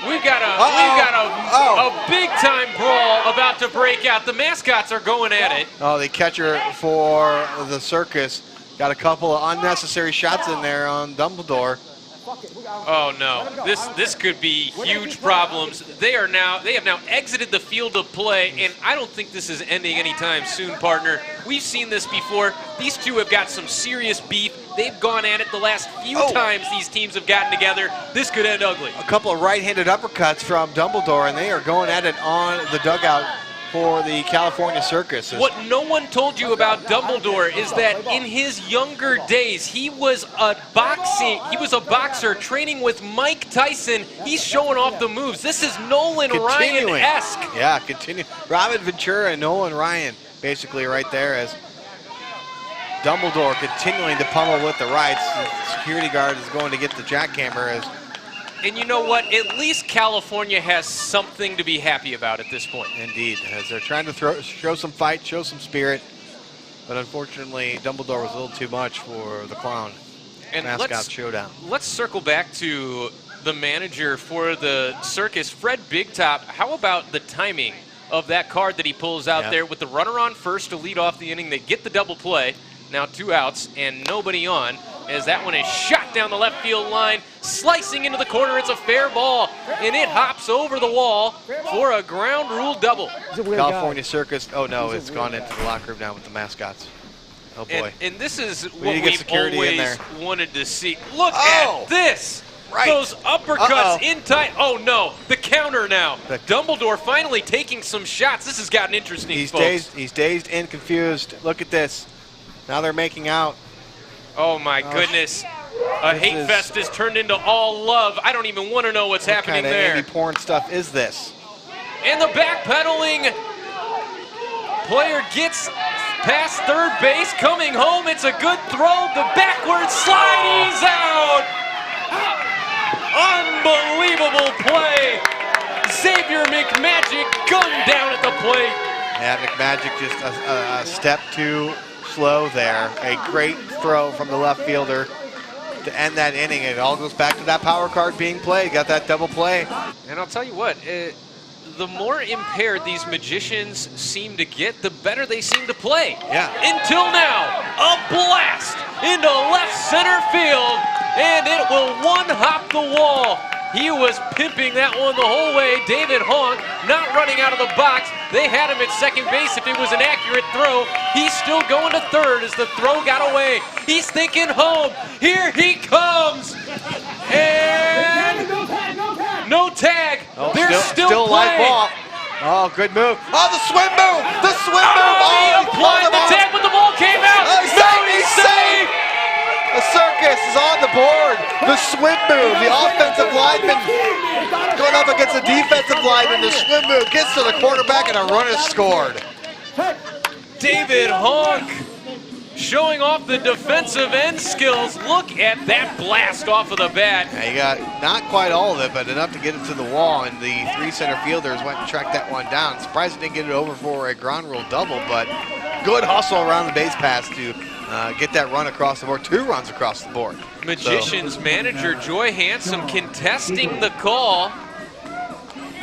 We've got a big-time brawl about to break out. The mascots are going at it. Oh, the catcher for the Circus got a couple of unnecessary shots in there on Dumbledore. Oh no, this could be huge problems. They have now exited the field of play, and I don't think this is ending anytime soon, partner. We've seen this before. These two have got some serious beef. They've gone at it the last few times these teams have gotten together. This could end ugly. A couple of right-handed uppercuts from Dumbledore, and they are going at it on the dugout for the California Circus. What no one told you about Dumbledore is that in his younger days, he was a boxer training with Mike Tyson. He's showing off the moves. This is Nolan Ryan-esque. Yeah, continue. Robin Ventura and Nolan Ryan basically right there as Dumbledore continuing to pummel with the rights. The security guard is going to get the jackhammer. And you know what? At least California has something to be happy about at this point. Indeed, as they're trying to show some fight, show some spirit. But unfortunately, Dumbledore was a little too much for the Clown And mascot showdown. Let's circle back to the manager for the circus, Fred Bigtop. How about the timing of that card that he pulls out there with the runner on first to lead off the inning? They get the double play. Now 2 outs and nobody on, as that one is shot down the left field line, slicing into the corner. It's a fair ball, and it hops over the wall for a ground rule double. California Circus, oh no, it's gone into the locker room now with the mascots. Oh boy. And this is what we've always wanted to see. Look at this. Right. Those uppercuts in tight. Oh no, the counter now. Dumbledore finally taking some shots. This has gotten interesting, folks. He's dazed and confused. Look at this. Now they're making out. Oh my goodness. A hate fest has turned into all love. I don't even want to know what's happening there. What kind of indie porn stuff is this? And the backpedaling player gets past third base, coming home. It's a good throw. The backward slide, he's out. Unbelievable play. Xavier McMagic gunned down at the plate. Yeah, McMagic just a step too slow there. A great throw from the left fielder to end that inning. It all goes back to that power card being played. Got that double play. And I'll tell you what, the more impaired these magicians seem to get, the better they seem to play. Yeah. Until now, a blast into left center field, and it will one-hop the wall. He was pimping that one the whole way. David Honk not running out of the box. They had him at second base if it was an accurate throw. He's still going to third as the throw got away. He's thinking home. Here he comes. And no tag. Oh, There's still live play. ball. Oh, good move. Oh, the swim move. The swim move. He applied the tag, but the ball came out. He's safe. The circus is on the board. The swim move. The offensive lineman going up against the defensive lineman. The swim move gets to the quarterback, and a run is scored. David Honk showing off the defensive end skills. Look at that blast off of the bat. Yeah, you got not quite all of it, but enough to get it to the wall, and the 3 center fielders went and tracked that one down. Surprised they didn't get it over for a ground rule double, but good hustle around the base pass to get that run across the board. 2 runs across the board. Magicians manager Joy Handsome contesting the call.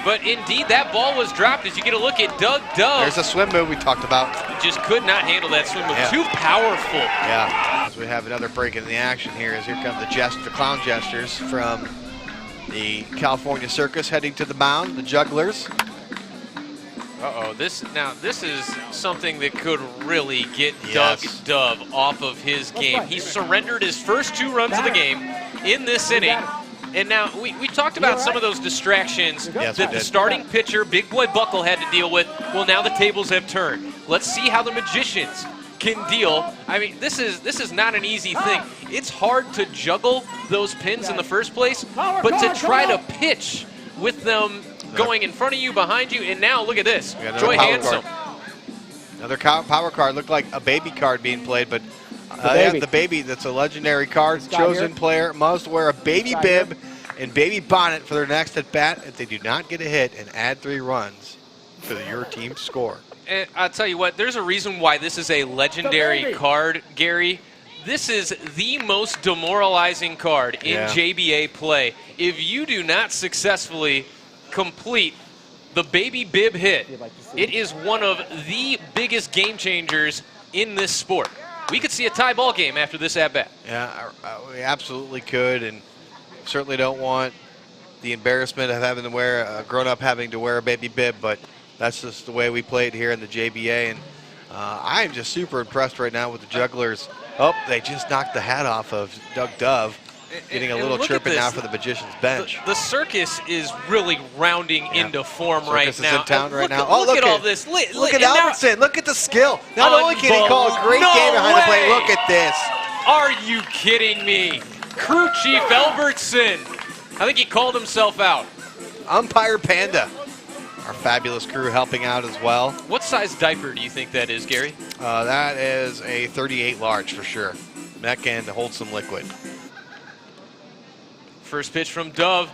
But indeed, that ball was dropped as you get a look at Doug Dove. There's a swim move we talked about. Just could not handle that swim move. Too powerful. Yeah, as we have another break in the action here, as here come the clown jesters from the California Circus heading to the mound, the jugglers. Uh-oh, this is something that could really get Doug Dove off of his game. He surrendered his first 2 runs of the game in this inning. And now, we talked about some of those distractions that the starting pitcher, Big Boy Buckle, had to deal with. Well, now the tables have turned. Let's see how the Magicians can deal. I mean, this is not an easy thing. It's hard to juggle those pins in the first place, but to try to pitch with them going in front of you, behind you, and now look at this. Joy Handsome. Another power card. Looked like a baby card being played, but the baby, that's a legendary card. Chosen player must wear a baby bib and baby bonnet for their next at bat if they do not get a hit and add 3 runs to your team's score. And I'll tell you what, there's a reason why this is a legendary card, Gary. This is the most demoralizing card in JBA play. If you do not successfully complete the baby bib hit, it is one of the biggest game changers in this sport. We could see a tie ball game after this at-bat. Yeah, we absolutely could, and certainly don't want the embarrassment of having to wear a grown-up having to wear a baby bib, but that's just the way we played here in the JBA. And I am just super impressed right now with the jugglers. Oh, they just knocked the hat off of Doug Dove, getting a little chirping now for the Magicians bench. The circus is really rounding into form right Circus now. is in town right now. Look at all this. Look at Albertson. Look at the skill. Not only can he call a great game behind the plate, look at this. Are you kidding me? Crew Chief Albertson. I think he called himself out. Umpire Panda. Our fabulous crew helping out as well. What size diaper do you think that is, Gary? That is a 38 large for sure. That can hold some liquid. First pitch from Dove.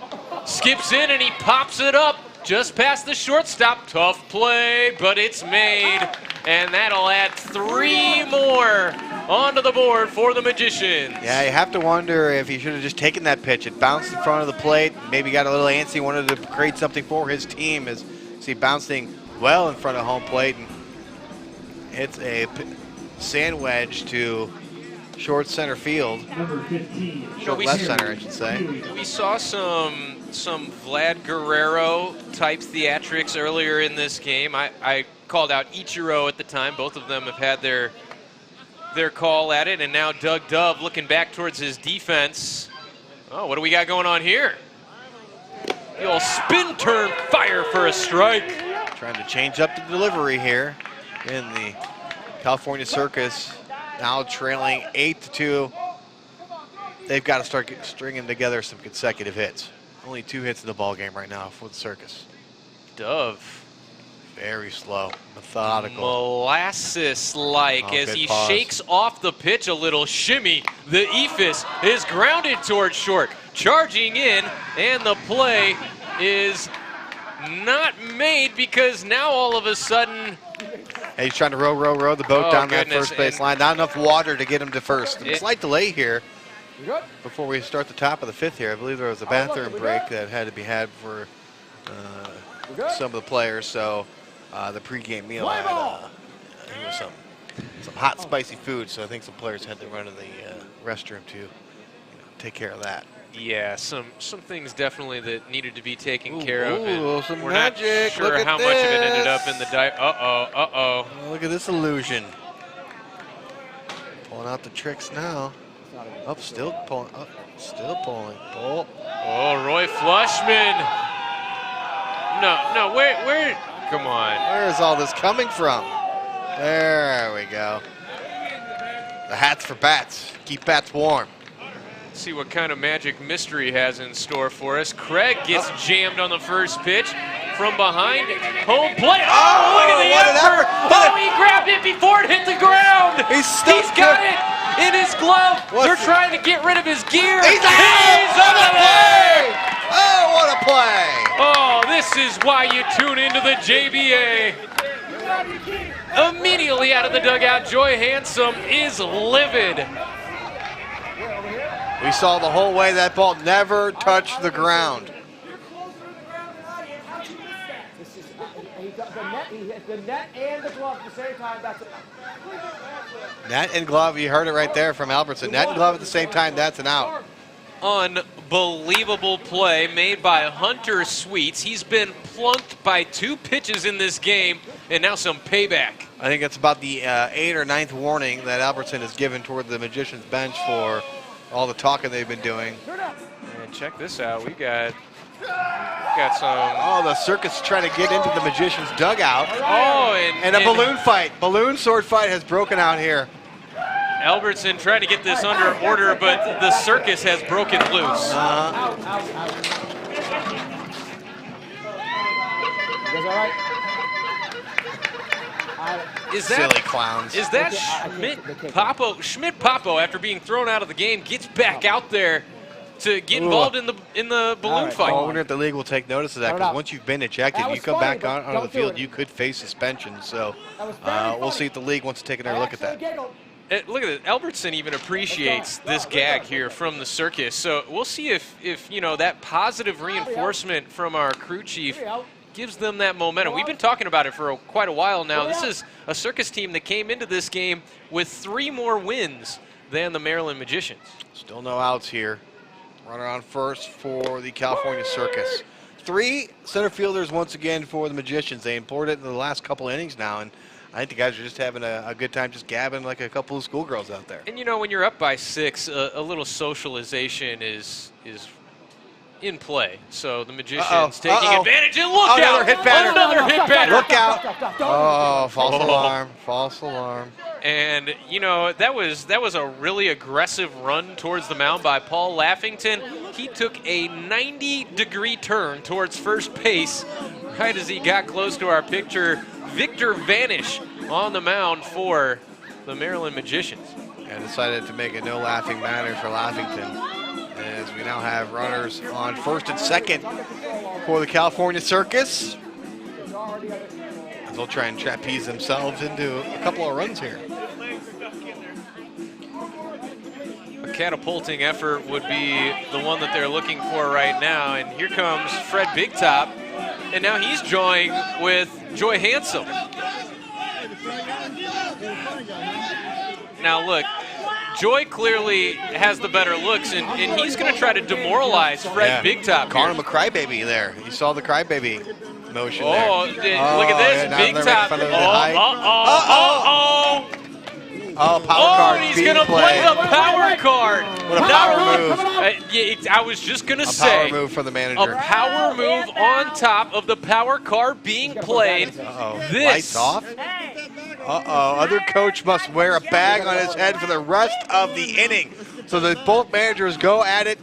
Skips in and he pops it up just past the shortstop. Tough play, but it's made. And that'll add 3 more onto the board for the Magicians. Yeah, you have to wonder if he should have just taken that pitch. It bounced in front of the plate. Maybe got a little antsy, wanted to create something for his team. As see bouncing well in front of home plate, and hits a sand wedge to short center field. Short left center, I should say. We saw some Vlad Guerrero type theatrics earlier in this game. I called out Ichiro at the time. Both of them have had their call at it, and now Doug Dove looking back towards his defense. Oh, what do we got going on here? The old spin turn fire for a strike. Trying to change up the delivery here in the California Circus. Now trailing 8-2. They've got to start stringing together some consecutive hits. Only 2 hits in the ball game right now for the Circus. Dove. Very slow, methodical. Molasses-like as he pause. shakes off the pitch a little shimmy. The Ephus is grounded towards short, charging in, and the play is not made because now all of a sudden... He's trying to row the boat down that first base line. Not enough water to get him to first. Slight delay here before we start the top of the 5th here. I believe there was a bathroom break that had to be had for some of the players. So the pregame meal had some hot, spicy food. So I think some players had to run to the restroom to take care of that. Yeah, some things definitely that needed to be taken care of. Ooh, some we're magic. not sure Look at how much of it ended up in the Oh, look at this illusion. Pulling out the tricks now. Up, still pulling. Up, still pulling. Pull. Oh, Roy Flushman. No, where? Come on. Where is all this coming from? There we go. The hats for bats. Keep bats warm. See what kind of magic mystery has in store for us. Craig gets jammed on the first pitch from behind home plate. Oh, look at the effort! Oh, he grabbed it before it hit the ground. He's got it in his glove. They're trying to get rid of his gear. He's on the play! Oh, what a play! Oh, this is why you tune into the JBA. Immediately out of the dugout, Joy Handsome is livid. We saw the whole way that ball never touched the ground. The net and the glove at the same time. That's it. Net and glove, you heard it right there from Albertson. Net and glove at the same time, that's an out. Unbelievable play made by Hunter Sweets. He's been plunked by 2 pitches in this game, and now some payback. I think that's about the 8th or 9th warning that Albertson has given toward the Magicians bench for all the talking they've been doing. And check this out. We got some. Oh, the Circus trying to get into the Magicians dugout. Oh, and a balloon fight. Balloon sword fight has broken out here. Albertson trying to get this under order, but the Circus has broken loose. You guys all right? Is that, silly clowns. Is that Schmidt Papo, after being thrown out of the game, gets back out there to get involved in the balloon fight? I wonder if the league will take notice of that, because once you've been ejected, you come back onto the field, you could face suspension. So we'll see if the league wants to take another look at that. Look at it. Albertson even appreciates this gag here from the Circus. So we'll see if you know, that positive reinforcement from our crew chief gives them that momentum. We've been talking about it for quite a while now. This is a Circus team that came into this game with 3 more wins than the Maryland Magicians. Still no outs here. Runner on first for the California Circus. 3 center fielders once again for the Magicians. They employed it in the last couple innings now, and I think the guys are just having a good time just gabbing like a couple of schoolgirls out there. And, you know, when you're up by 6, a little socialization is in play. So the Magicians taking advantage. And look Another out! hit batter. Another hit batter. Look out. Oh, false alarm. False alarm. And, you know, that was a really aggressive run towards the mound by Paul Laffington. He took a 90-degree turn towards first base right as he got close to our picture. Victor Vanish on the mound for the Maryland Magicians. And decided to make it no laughing matter for Laffington, as we now have runners on first and second for the California Circus. As they'll try and trapeze themselves into a couple of runs here. A catapulting effort would be the one that they're looking for right now. And here comes Fred Big Top. And now he's joined with Joy Handsome. Now look, Joy clearly has the better looks, and he's going to try to demoralize Fred Big Top. Calling him a crybaby there. You saw the crybaby motion there. Look at this, yeah, Big Top. Oh, power card. He's going to play the power card. What a power move. I was just going to A say. power move for the manager. A power move on top of the power card being played. Lights off. Other coach must wear a bag on his head for the rest of the inning. So the both managers go at it,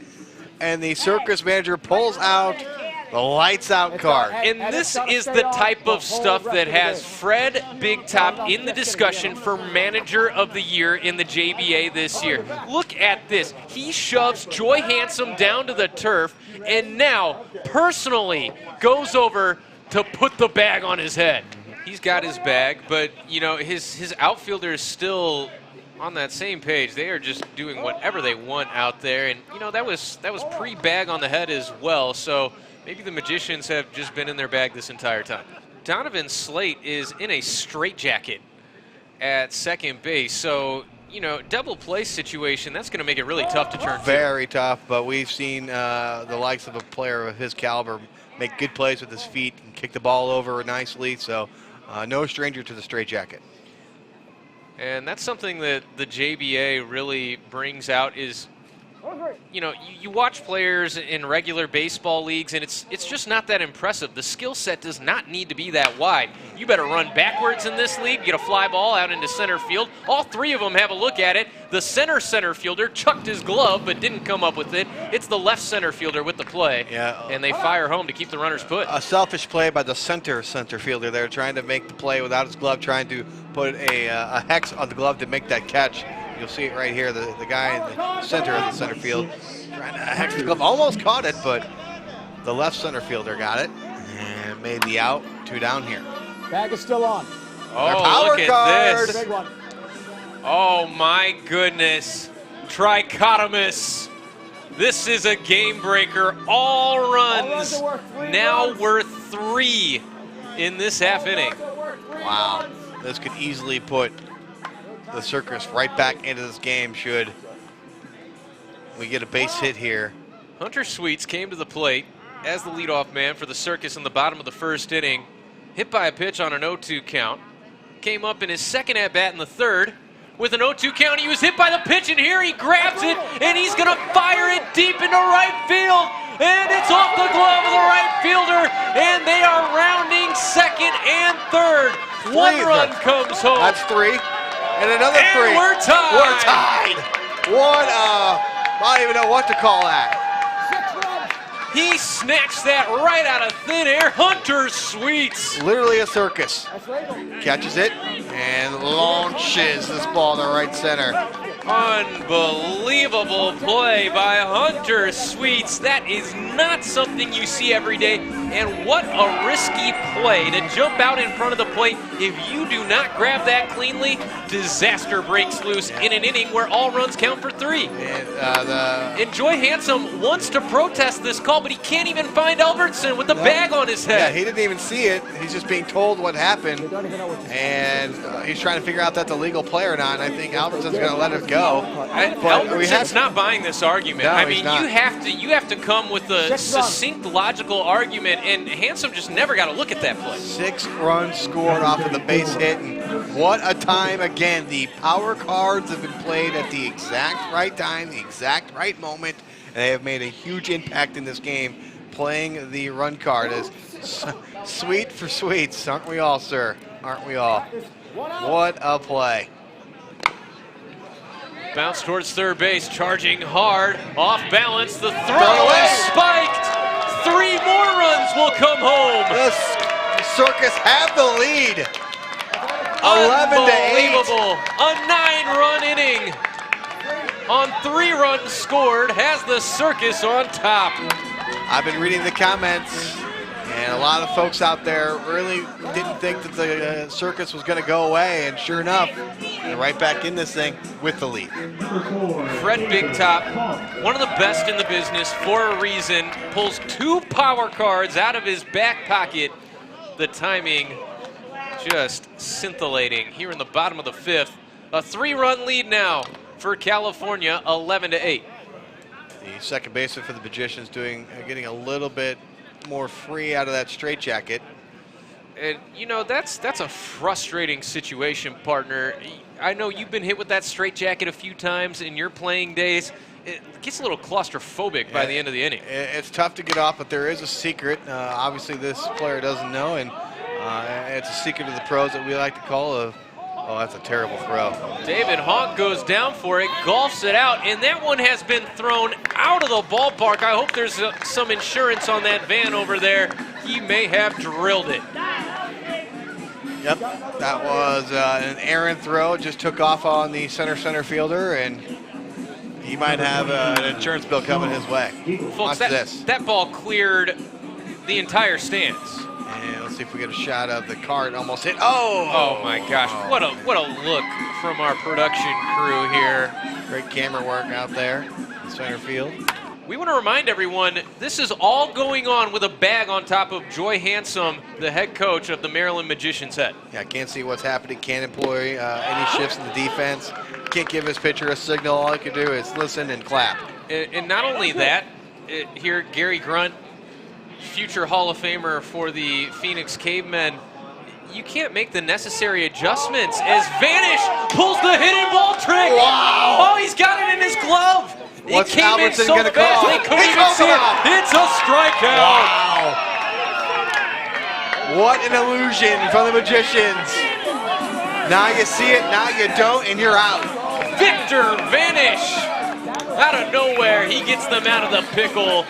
and the Circus manager pulls out the lights out card. And this is the type of stuff that has Fred Big Top in the discussion for Manager of the Year in the JBA this year. Look at this. He shoves Joy Handsome down to the turf and now personally goes over to put the bag on his head. He's got his bag, but, you know, his outfielder is still on that same page. They are just doing whatever they want out there. And, you know, that was pre-bag on the head as well. So maybe the Magicians have just been in their bag this entire time. Donovan Slate is in a straitjacket at second base. So, you know, double play situation, that's going to make it really tough to turn. Very tough, but we've seen the likes of a player of his caliber make good plays with his feet and kick the ball over nicely. So no stranger to the straitjacket. And that's something that the JBA really brings out is, you know, you watch players in regular baseball leagues, and it's just not that impressive. The skill set does not need to be that wide. You better run backwards in this league, get a fly ball out into center field. All 3 of them have a look at it. The center fielder chucked his glove but didn't come up with it. It's the left center fielder with the play. Yeah. And they fire home to keep the runners put. A selfish play by the center fielder there, trying to make the play without his glove, trying to put a hex on the glove to make that catch. You'll see it right here, the guy in the center of the center field trying to hex the glove. Almost caught it, but the left center fielder got it and made the out. 2 down here. Bag is still on. Oh, look at this. Big one. Oh, my goodness. Trichotomous. This is a game breaker. All runs now worth 3 in this half inning. Wow. This could easily put the Circus right back into this game should we get a base hit here. Hunter Sweets came to the plate as the leadoff man for the Circus in the bottom of the first inning. Hit by a pitch on an 0-2 count. Came up in his second at-bat in the third. With an 0-2 count, he was hit by the pitch, and here he grabs it, and he's going to fire it deep into right field. And it's off the glove of the right fielder, and they are rounding second and third. 1 run comes home. That's 3. And another 3. We're tied. We're tied. I don't even know what to call that. He snatched that right out of thin air. Hunter Sweets. Literally a circus. Catches it and launches this ball to right center. Unbelievable play by Hunter Sweets. That is not something you see every day. And what a risky play to jump out in front of the plate. If you do not grab that cleanly, disaster breaks loose in an inning where all runs count for 3. And Joy Handsome wants to protest this call, but he can't even find Albertson with the bag on his head. Yeah, he didn't even see it. He's just being told what happened. And he's trying to figure out if that's a legal play or not. And I think Albertson's going to let him go. But we Albertson's have not buying this argument. No, I he's mean, not. you have to come with a succinct, logical argument, and Handsome just never got to look at that play. 6 runs scored off of the base hit, and what a time again. The power cards have been played at the exact right time, the exact right moment, and they have made a huge impact in this game. Playing the run card is sweet for sweets, aren't we all, sir? Aren't we all? What a play. Bounce towards third base, charging hard, off balance. The throw is spiked. 3 more runs will come home. The Circus have the lead. 11-8. Unbelievable. A 9-run inning on 3 runs scored has the Circus on top. I've been reading the comments, and a lot of folks out there really didn't think that the Circus was going to go away, and sure enough, they're right back in this thing with the lead. Fred Big Top, one of the best in the business for a reason, pulls 2 power cards out of his back pocket. The timing just scintillating here in the bottom of the 5th. A 3-run lead now for California, 11-8. The second baseman for the Magicians getting a little bit more free out of that straitjacket. And you know, that's a frustrating situation, partner. I know you've been hit with that straitjacket a few times in your playing days. It gets a little claustrophobic by the end of the inning. It's tough to get off, but there is a secret. Obviously, this player doesn't know, and it's a secret of the pros that we like to call oh, that's a terrible throw. David Honk goes down for it, golfs it out, and that one has been thrown out of the ballpark. I hope there's some insurance on that van over there. He may have drilled it. Yep, that was an errant throw. Just took off on the center fielder, and he might have an insurance bill coming his way. Folks, Watch this. That ball cleared the entire stands. And let's see if we get a shot of the cart almost hit. Oh my gosh, what a look from our production crew here. Great camera work out there in center field. We want to remind everyone, this is all going on with a bag on top of Joy Handsome, the head coach of the Maryland Magicians' head. Yeah, I can't see what's happening. Can't employ any shifts in the defense. Can't give his pitcher a signal. All he can do is listen and clap. And not only that, here Gary Grunt, future Hall of Famer for the Phoenix Cavemen, you can't make the necessary adjustments as Vanish pulls the hitting ball trick. Wow! Oh, he's got it in his glove. What's it came in Albertson so gonna fast, call? they couldn't He even called see him it. out. It's a strikeout. Wow! What an illusion from the Magicians. Now you see it, now you don't, and you're out. Victor Vanish. Out of nowhere, he gets them out of the pickle.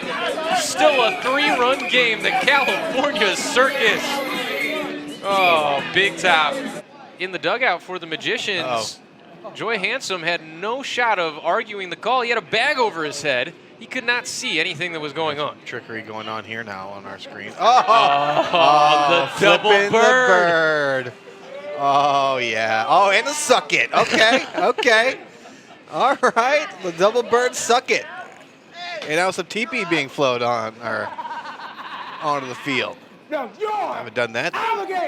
Still a 3-run game, the California Circus. Oh, Big Top. In the dugout for the Magicians, Joy Handsome had no shot of arguing the call. He had a bag over his head. He could not see anything that was going on. Trickery going on here now on our screen. The double flipping bird. the bird. Oh, yeah. Oh, and the suck it. Okay, okay. All right, the double bird suck it. And now some teepee being flowed on onto the field. No, I haven't done that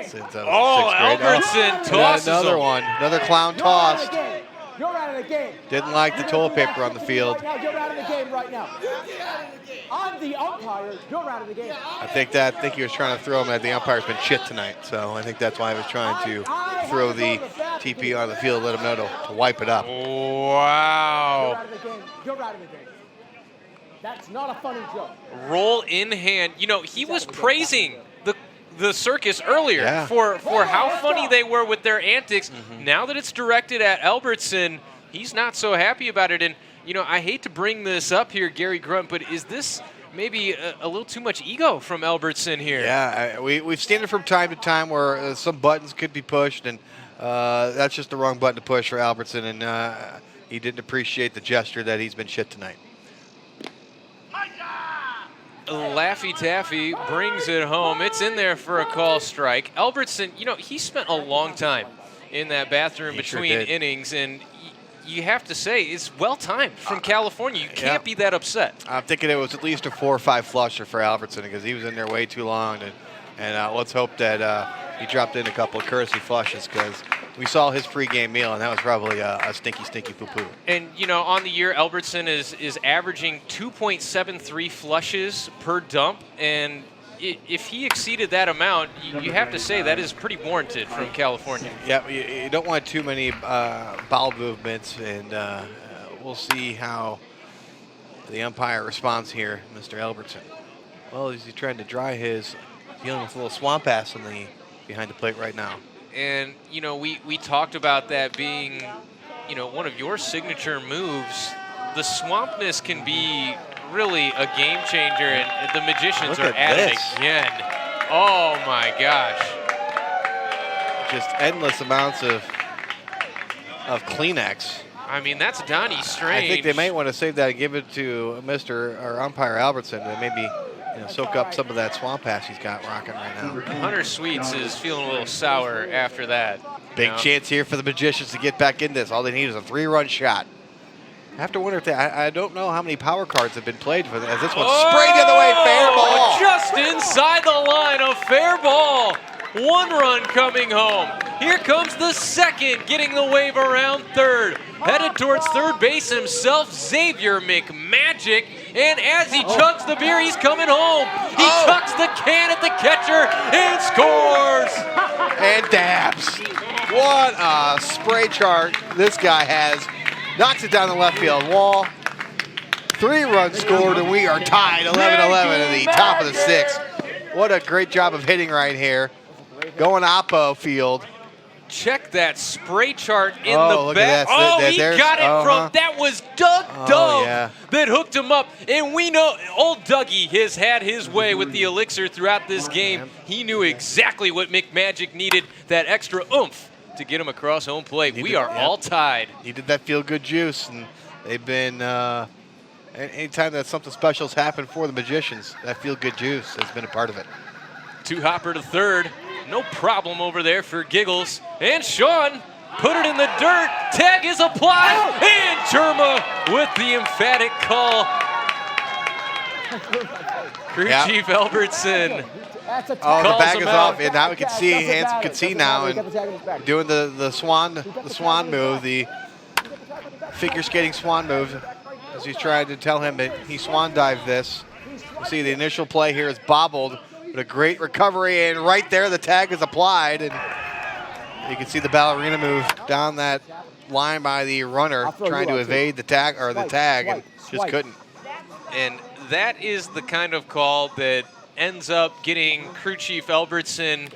since I was Oh, in 6th grade. Albertson tosses another him. one, another clown tossed. You're out of the game. Didn't like the toilet paper on the field. Right now, you're out of the game right now. I'm the umpire. You're out of the game. I think he was trying to throw him at the umpire's been shit tonight, so I think that's why he was trying to throw the TP on the field, let him know to wipe it up. You're Wow. out of the game. You're out of the game. That's not a funny joke. Roll in hand. You know, he was praising the Circus earlier Yeah. for how funny they were with their antics. Now that it's directed at Albertson, he's not so happy about it. And, you know, I hate to bring this up here, Gary Grunt, but is this maybe a little too much ego from Albertson here? Yeah, we've seen it from time to time where some buttons could be pushed, and that's just the wrong button to push for Albertson, and he didn't appreciate the gesture that he's been shit tonight. Laffy Taffy brings it home. It's in there for a call strike. Albertson, you know, he spent a long time in that bathroom between innings, and you have to say it's well timed from California. You can't be that upset. I'm thinking it was at least a 4 or 5 flusher for Albertson because he was in there way too long, and let's hope that he dropped in a couple of courtesy flushes because we saw his pregame meal, and that was probably a stinky poo-poo. And, you know, on the year, Albertson is averaging 2.73 flushes per dump, and if he exceeded that amount, you have to say that is pretty warranted from California. Yeah, you don't want too many bowel movements, and we'll see how the umpire responds here, Mr. Albertson. Well, is he trying to dry his, dealing with a little swamp ass behind the plate right now. And, you know, we talked about that being, you know, one of your signature moves. The swampness can be really a game changer, and the Magicians are at it again. Oh, my gosh. Just endless amounts of Kleenex. I mean, that's Donnie Strange. I think they might want to save that and give it to Mr. or umpire Albertson to maybe soak up some of that swamp ass he's got rocking right now. Hunter Sweets is feeling a little sour after that. Big chance here for the Magicians to get back in this. All they need is a 3-run shot. I have to wonder if I don't know how many power cards have been played for them, as this one's sprayed the other way, fair ball. Just inside the line, a fair ball. 1 run coming home. Here comes the second, getting the wave around third. Headed towards third base himself, Xavier McMagic. And as he chugs the beer, he's coming home. He chucks the can at the catcher and scores. And dabs. What a spray chart this guy has. Knocks it down the left field wall. 3 runs scored, and we are tied 11-11 at the top of the 6th. What a great job of hitting right here. Going Oppo field. Check that spray chart in Oh, the back. He got it from, that was Doug Dove that hooked him up. And we know old Dougie has had his way with the elixir throughout this game. He knew exactly what McMagic needed, that extra oomph to get him across home plate. We are all tied. Needed that feel-good juice, and they've been, anytime that something special's happened for the Magicians, that feel-good juice has been a part of it. 2-hopper to third. No problem over there for Giggles. And Sean put it in the dirt. Tag is applied. And Jerma with the emphatic call. Crew Chief Albertson. The bag is off, and now we can see, Hanson can see now, and doing the swan move, the figure skating swan move, as he's trying to tell him that he swan dived this. You see the initial play here is bobbled. But a great recovery, and right there the tag is applied, and you can see the ballerina move down that line by the runner trying to evade the tag, and just couldn't. And that is the kind of call that ends up getting Crew Chief Albertson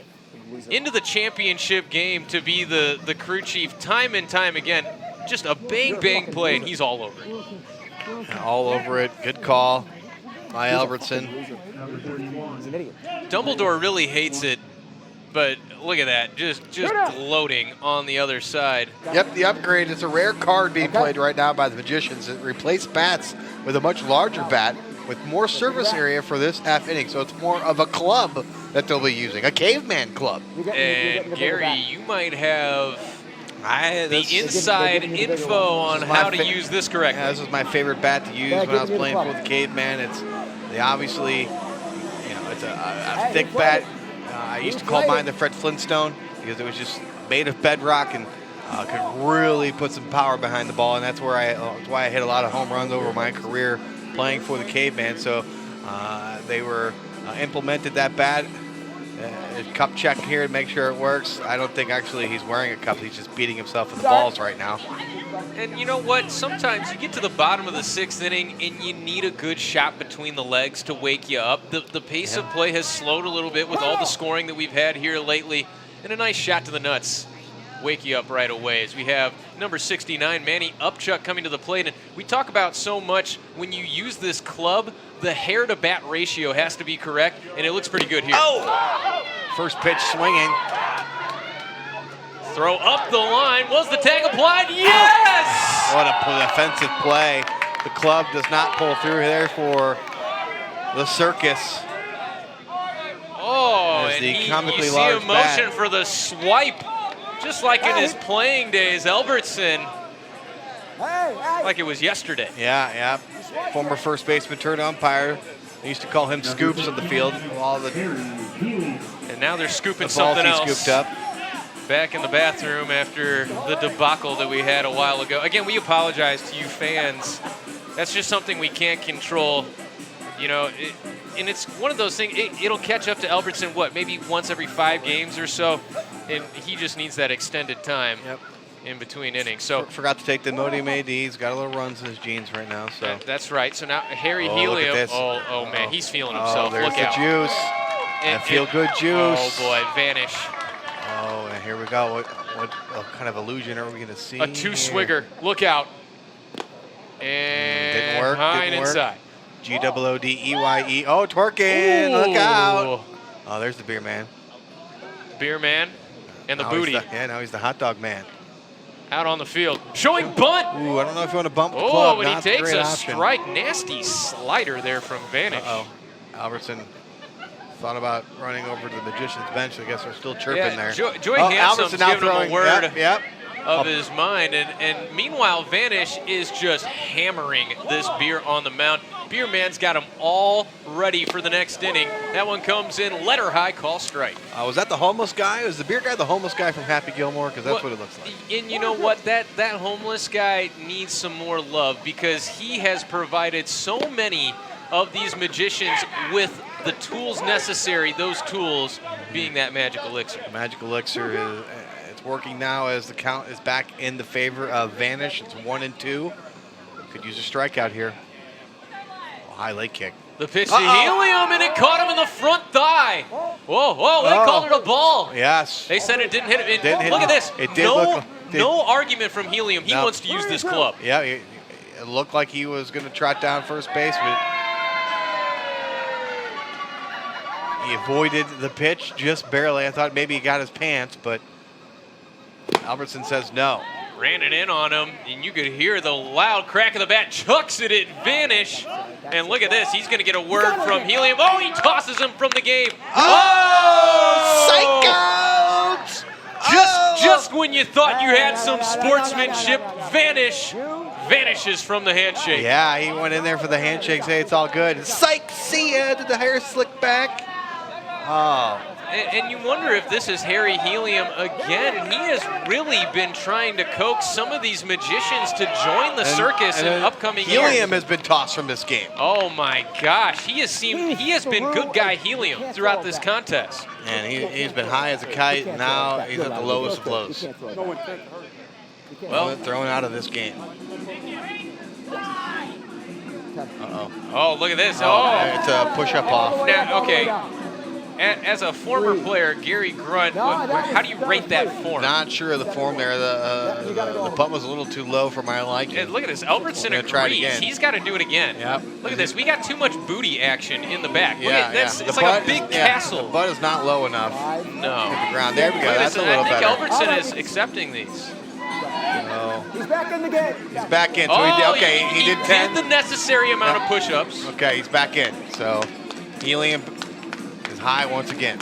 into the championship game to be the crew chief time and time again. Just a bang play, and he's all over it. All over it. Good call by Albertson. Dumbledore really hates it, but look at that, just gloating on the other side. Yep, the upgrade is a rare card being played right now by the Magicians. It replaced bats with a much larger bat with more surface area for this half inning, so it's more of a club that they'll be using, a caveman club. And Gary, you might have the inside info on how to use this correctly. Yeah, this is my favorite bat to use when I was playing for the caveman. They obviously, it's a thick bat. I used to call mine the Fred Flintstone because it was just made of bedrock and could really put some power behind the ball, and that's why I hit a lot of home runs over my career playing for the caveman. So they were implemented that bat. Cup check here to make sure it works. I don't think actually he's wearing a cup. He's just beating himself in the balls right now. And you know what? Sometimes you get to the bottom of the 6th inning and you need a good shot between the legs to wake you up. The pace of play has slowed a little bit with all the scoring that we've had here lately. And a nice shot to the nuts. Wake you up right away as we have number 69, Manny Upchuck, coming to the plate. And we talk about so much when you use this club, the hair to bat ratio has to be correct, and it looks pretty good here. First pitch swinging. Throw up the line. Was the tag applied? Yes! What a defensive play. The club does not pull through there for the circus. And you see a motion for the swipe. Just like in his playing days, Albertson, like it was yesterday. Yeah. Former first baseman turned umpire. They used to call him Scoops on the field. All the And now they're scooping The ball something he else. scooped up. Back in the bathroom after the debacle that we had a while ago. Again, we apologize to you fans. That's just something we can't control. You know, and it's one of those things, it'll catch up to Albertson, what, maybe once every 5 games or so, and he just needs that extended time in between innings. So forgot to take the Imodium AD. He's got a little runs in his jeans right now. So that's right. So now Harry look at Helium. this. Oh man, he's feeling himself. There's Look the out. juice. And feel-good juice. Oh boy, vanish. Oh, and here we go. What kind of illusion are we going to see? A 2-swigger. Look out. And didn't work. high Didn't and work. inside. G-O-O-D-E-Y-E. Oh, twerking. Look out. Oh, there's the beer man. Beer man and the Now booty. now he's the hot dog man. Out on the field. Showing bunt. Ooh, I don't know if you want to bump the Oh, club. and he Not takes great a option. strike. Nasty slider there from Vanish. Uh-oh. Albertson thought about running over to the Magician's bench. I guess they're still chirping there. Joy Hansom's Albertson now giving him throwing. a word Yep. of his mind. And meanwhile, Vanish is just hammering this beer on the mound. Beer man's got him all ready for the next inning. That one comes in, letter high, call strike. Was that the homeless guy? Was the beer guy the homeless guy from Happy Gilmore? Because that's what it looks like. And you know what? That homeless guy needs some more love because he has provided so many of these magicians with the tools necessary, those tools being that magic elixir. Magic elixir is it's working now as the count is back in the favor of Vanish. It's 1-2. Could use a strikeout here. High leg kick. The pitch to Helium, and it caught him in the front thigh. Whoa, they called it a ball. Yes. They said it didn't hit him. Didn't hit Look him. at this. It did look no argument from Helium. He wants to use this club. Yeah, it looked like he was going to trot down first base, but he avoided the pitch just barely. I thought maybe he got his pants, but Albertson says no. Ran it in on him, and you could hear the loud crack of the bat. Chucks it at Vanish. And look at this. He's going to get a word from Helium. Oh, he tosses him from the game. Oh, psychos! Just when you thought you had some sportsmanship, Vanish vanishes from the handshake. Yeah, he went in there for the handshake, say it's all good. Psych, see ya, did the hair slick back. Oh. And you wonder if this is Harry Helium again. He has really been trying to coax some of these magicians to join the circus in upcoming years. Helium has been tossed from this game. Oh my gosh, he has been good guy Helium throughout this contest. And he's been high as a kite. Now he's at the lowest of lows. Well, thrown out of this game. Uh-oh. Oh, look at this. It's a push-up off. Now, okay. As a former player, Gary Grunt, how do you rate that form? Not sure of the form there. The butt was a little too low for my liking. And look at this. Albertson agrees. Try it again. He's got to do it again. Yep. Look at this. We got too much booty action in the back. Look Yeah, at this. yeah. It's like a big castle. The butt is not low enough. No. Hit the ground. There we go. Look at That's this. a little I think better. Albertson is accepting these. He's back in the game. He's back in. So he did 10. the necessary amount of push-ups. Okay, he's back in. So Helium is high once again.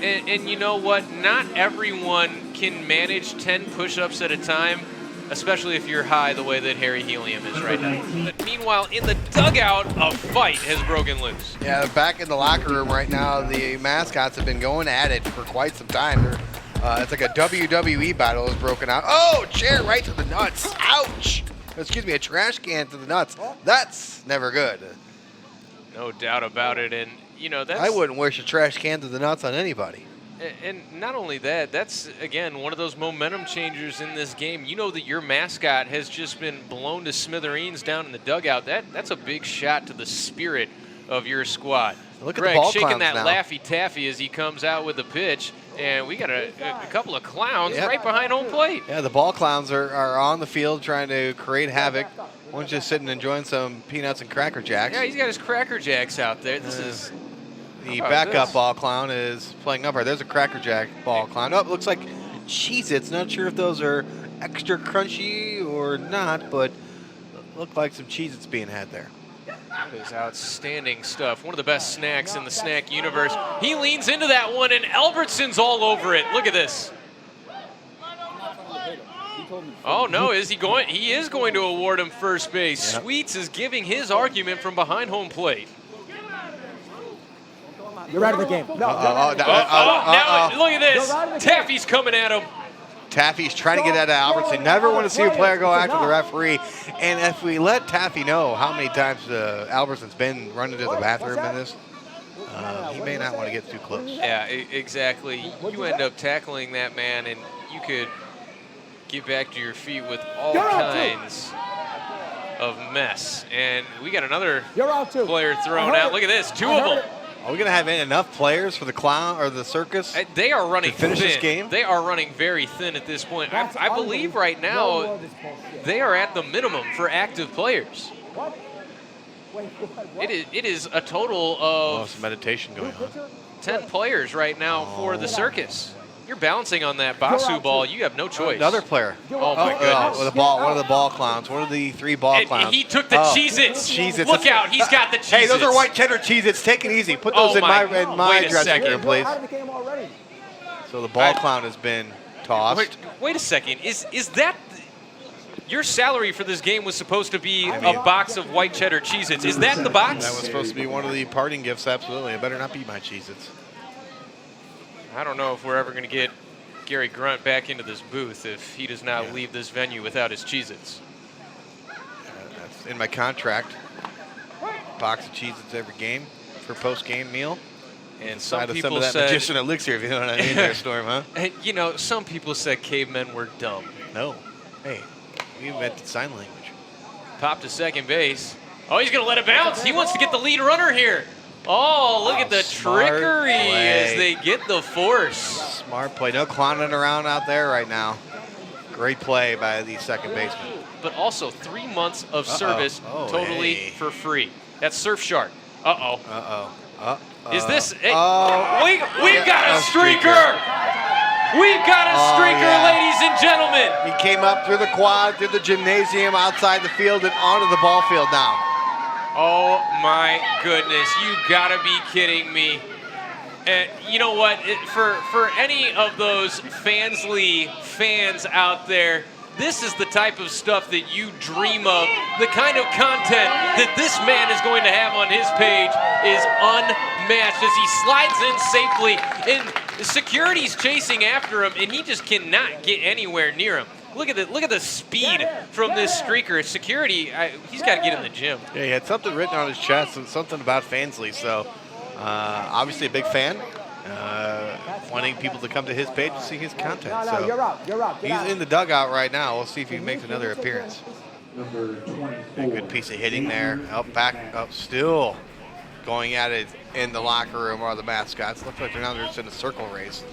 And you know what? Not everyone can manage 10 push-ups at a time, especially if you're high the way that Harry Helium is right now. But meanwhile, in the dugout, a fight has broken loose. Yeah, back in the locker room right now, the mascots have been going at it for quite some time. It's like a WWE battle has broken out. Oh, chair right to the nuts. Ouch. Excuse me, a trash can to the nuts. That's never good. No doubt about it. And, you know, that's... I wouldn't wish a trash can to the nuts on anybody. And not only that, that's, again, one of those momentum changers in this game. You know that your mascot has just been blown to smithereens down in the dugout. That's a big shot to the spirit of your squad. Look at Greg the ball shaking clowns that now. Laffy Taffy as he comes out with the pitch. And we got a couple of clowns Yep. right behind home plate. Yeah, the ball clowns are on the field trying to create havoc. One's just sitting enjoying some peanuts and Cracker Jacks. Yeah, he's got his Cracker Jacks out there. This is... The How about backup this? ball clown is playing umpire. There's a Cracker Jack ball clown. Oh, it looks like Cheez-Its. Not sure if those are extra crunchy or not, but look like some Cheez-Its being had there. That is outstanding stuff. One of the best snacks in the snack universe. He leans into that one, and Albertson's all over it. Look at this. Oh, no, is he going? He is going to award him first base. Yep. Sweets is giving his argument from behind home plate. You're out of the game. No. Now look at this. Taffy's coming at him. Taffy's trying to get at Albertson. Never want to see a player go after the referee. And if we let Taffy know how many times Albertson's been running to the bathroom in this, he may not want to get too close. Yeah, exactly. You end up tackling that man, and you could get back to your feet with all kinds of mess. And we got another player thrown out. Look at this, 2 of them. Are we going to have enough players for the clown or the circus? They are running to finish thin. this game? They are running very thin at this point. I believe right now they are at the minimum for active players. It is a total of some meditation going on. 10 players right now for the circus. You're bouncing on that Basu ball. You have no choice. Another player. Oh my goodness. With a ball, one of the ball clowns. One of the 3 ball clowns. He took the Cheez-Its. Cheez-Its. Look out, he's got the Cheez-Its. Hey, those are white cheddar Cheez-Its. Take it easy. Put those in my dressing room, please. So the ball clown has been tossed. Wait a second. Is that your salary for this game was supposed to be a box of white cheddar Cheez-Its? Is that the box? That was supposed to be one of the parting gifts, absolutely. It better not be my Cheez-Its. I don't know if we're ever going to get Gary Grunt back into this booth if he does not leave this venue without his Cheez-Its. That's in my contract. Box of Cheez-Its every game for post-game meal. And some of that magician elixir, if you know what I mean there, Storm, huh? And, you know, some people said cavemen were dumb. No. Hey, we invented sign language. Popped to second base. Oh, he's going to let it bounce. He wants to get the lead runner here. Oh, look at the trickery as they get the force. Smart play. No clowning around out there right now. Great play by the second baseman. But also 3 months of service totally for free. That's Surfshark. Is this? We've got a streaker. We've got a streaker, ladies and gentlemen. He came up through the quad, through the gymnasium, outside the field, and onto the ball field now. Oh my goodness, you gotta be kidding me. And you know what, for any of those Fansly fans out there, this is the type of stuff that you dream of. The kind of content that this man is going to have on his page is unmatched as he slides in safely and security's chasing after him and he just cannot get anywhere near him. Look at the speed from this streaker. Security, he's got to get in the gym. Yeah, he had something written on his chest and something about Fansly. So obviously a big fan, wanting people to come to his page to see his content. So you're out. He's in the dugout right now. We'll see if he makes another appearance. A good piece of hitting there. Up, still going at it in the locker room are the mascots. Looks like they're now just in a circle race.